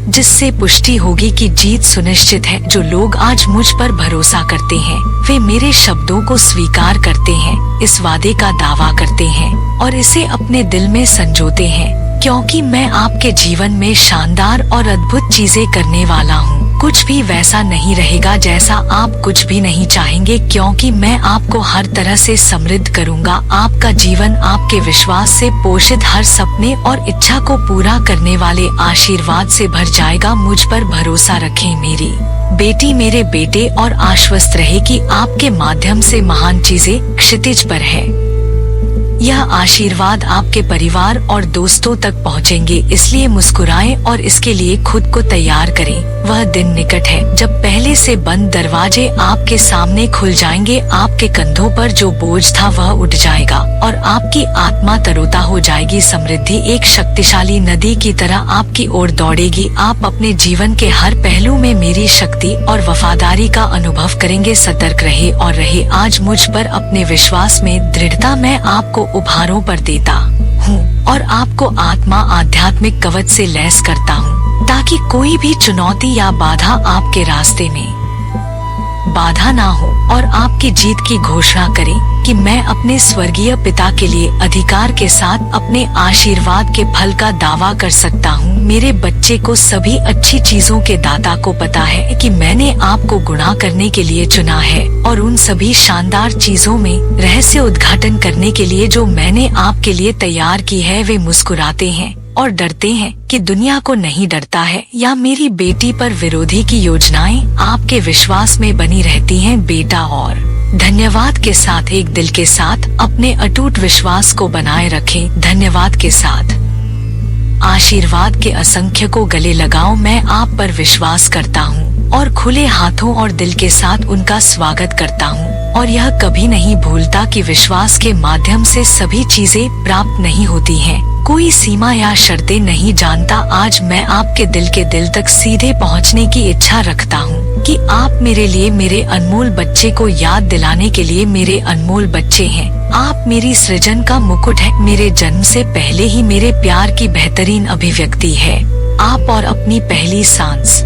जिससे पुष्टि होगी कि जीत सुनिश्चित है। जो लोग आज मुझ पर भरोसा करते हैं वे मेरे शब्दों को स्वीकार करते हैं, इस वादे का दावा करते हैं और इसे अपने दिल में संजोते हैं, क्योंकि मैं आपके जीवन में शानदार और अद्भुत चीजें करने वाला हूँ। कुछ भी वैसा नहीं रहेगा जैसा आप कुछ भी नहीं चाहेंगे, क्योंकि मैं आपको हर तरह से समृद्ध करूँगा। आपका जीवन आपके विश्वास से पोषित हर सपने और इच्छा को पूरा करने वाले आशीर्वाद से भर जाएगा। मुझ पर भरोसा रखें मेरी बेटी, मेरे बेटे, और आश्वस्त रहे कि आपके माध्यम से महान चीजें क्षितिज पर है। यह आशीर्वाद आपके परिवार और दोस्तों तक पहुंचेंगे, इसलिए मुस्कुराएं और इसके लिए खुद को तैयार करें। वह दिन निकट है जब पहले से बंद दरवाजे आपके सामने खुल जाएंगे। आपके कंधों पर जो बोझ था वह उठ जाएगा और आपकी आत्मा तरोता हो जाएगी। समृद्धि एक शक्तिशाली नदी की तरह आपकी ओर दौड़ेगी। आप अपने जीवन के हर पहलू में मेरी शक्ति और वफादारी का अनुभव करेंगे। सतर्क रहे और रहे आज मुझ पर अपने विश्वास में दृढ़ता। मैं आपको उपहारों पर देता हूँ और आपको आत्मा आध्यात्मिक कवच से लैस करता हूँ, ताकि कोई भी चुनौती या बाधा आपके रास्ते में बाधा ना हो और आपकी जीत की घोषणा करें कि मैं अपने स्वर्गीय पिता के लिए अधिकार के साथ अपने आशीर्वाद के फल का दावा कर सकता हूँ। मेरे बच्चे को सभी अच्छी चीजों के दाता को पता है कि मैंने आपको गुनाह करने के लिए चुना है और उन सभी शानदार चीजों में रहस्य उद्घाटन करने के लिए जो मैंने आपके लिए तैयार की है। वे मुस्कुराते हैं और डरते हैं कि दुनिया को नहीं डरता है, या मेरी बेटी पर विरोधी की योजनाएं आपके विश्वास में बनी रहती हैं बेटा। और धन्यवाद के साथ एक दिल के साथ अपने अटूट विश्वास को बनाए रखें। धन्यवाद के साथ आशीर्वाद के असंख्य को गले लगाओ। मैं आप पर विश्वास करता हूँ और खुले हाथों और दिल के साथ उनका स्वागत करता हूँ, और यह कभी नहीं भूलता कि विश्वास के माध्यम से सभी चीजें प्राप्त नहीं होती हैं। कोई सीमा या शर्तें नहीं जानता। आज मैं आपके दिल के दिल तक सीधे पहुंचने की इच्छा रखता हूं कि आप मेरे लिए, मेरे अनमोल बच्चे को याद दिलाने के लिए मेरे अनमोल बच्चे हैं। आप मेरी सृजन का मुकुट है, मेरे जन्म से पहले ही मेरे प्यार की बेहतरीन अभिव्यक्ति है। आप और अपनी पहली सांस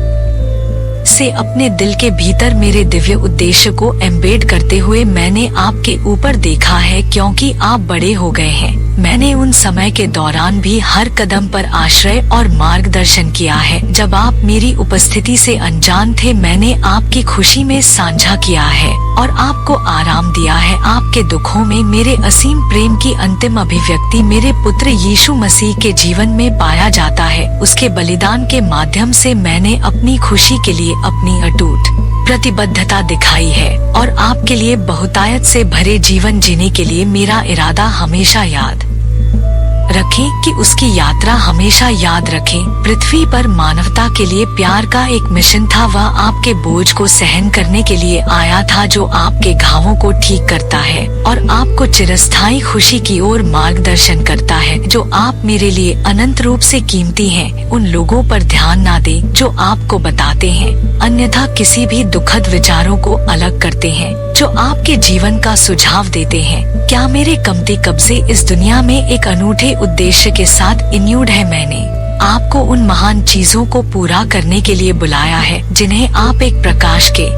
से अपने दिल के भीतर मेरे दिव्य उद्देश्य को एम्बेड करते हुए मैंने आपके ऊपर देखा है, क्योंकि आप बड़े हो गए हैं। मैंने उन समय के दौरान भी हर कदम पर आश्रय और मार्गदर्शन किया है। जब आप मेरी उपस्थिति से अनजान थे, मैंने आपकी खुशी में साझा किया है और आपको आराम दिया है। आपके दुखों में मेरे असीम प्रेम की अंतिम अभिव्यक्ति मेरे पुत्र यीशु मसीह के जीवन में पाया जाता है। उसके बलिदान के माध्यम से मैंने अपनी खुशी के लिए अपनी अटूट प्रतिबद्धता दिखाई है और आपके लिए बहुतायत से भरे जीवन जीने के लिए मेरा इरादा हमेशा याद रखें कि उसकी यात्रा हमेशा याद रखें। पृथ्वी पर मानवता के लिए प्यार का एक मिशन था। वह आपके बोझ को सहन करने के लिए आया था, जो आपके घावों को ठीक करता है और आपको चिरस्थायी खुशी की ओर मार्गदर्शन करता है। जो आप मेरे लिए अनंत रूप से कीमती हैं, उन लोगों पर ध्यान ना दें जो आपको बताते हैं, अन्यथा किसी भी दुखद विचारों को अलग करते हैं जो आपके जीवन का सुझाव देते हैं। क्या मेरे कमती कब्जे इस दुनिया में एक अनूठे उद्देश्य के साथ इन्यूड है? मैंने आपको उन महान चीजों को पूरा करने के लिए बुलाया है जिन्हें आप एक प्रकाश के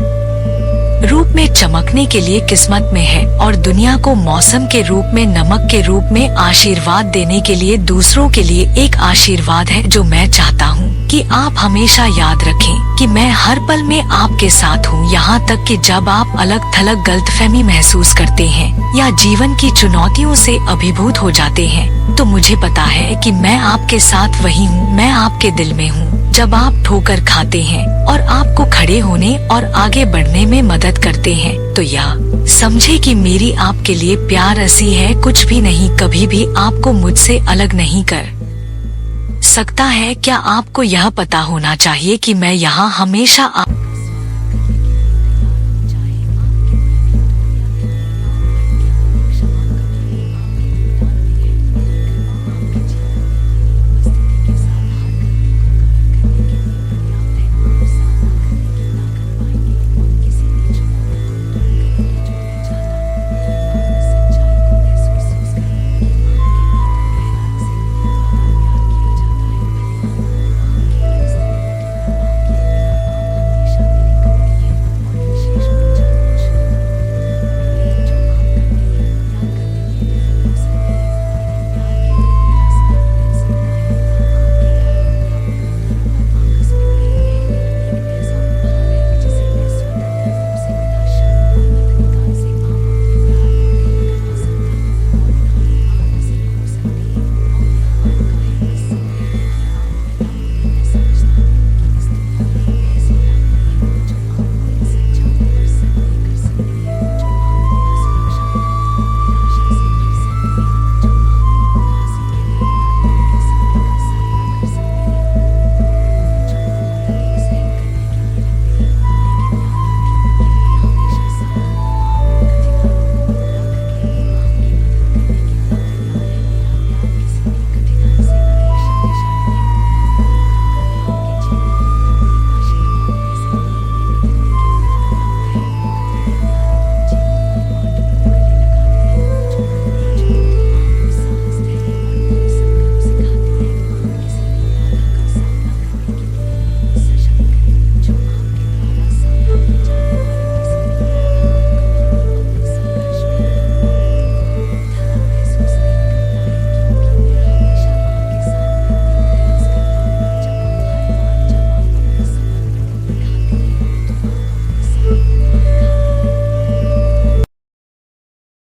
रूप में चमकने के लिए किस्मत में है, और दुनिया को मौसम के रूप में, नमक के रूप में आशीर्वाद देने के लिए दूसरों के लिए एक आशीर्वाद है। जो मैं चाहता हूँ कि आप हमेशा याद रखें कि मैं हर पल में आपके साथ हूँ, यहाँ तक कि जब आप अलग थलग गलतफहमी महसूस करते हैं या जीवन की चुनौतियों से अभिभूत हो जाते हैं, तो मुझे पता है कि मैं आपके साथ वही हूँ। मैं आपके दिल में हूँ जब आप ठोकर खाते हैं और आपको खड़े होने और आगे बढ़ने में मदद करते हैं। तो यह समझे कि मेरी आपके लिए प्यार ऐसी है, कुछ भी नहीं, कभी भी आपको मुझसे अलग नहीं कर सकता है। क्या आपको यह पता होना चाहिए कि मैं यहाँ हमेशा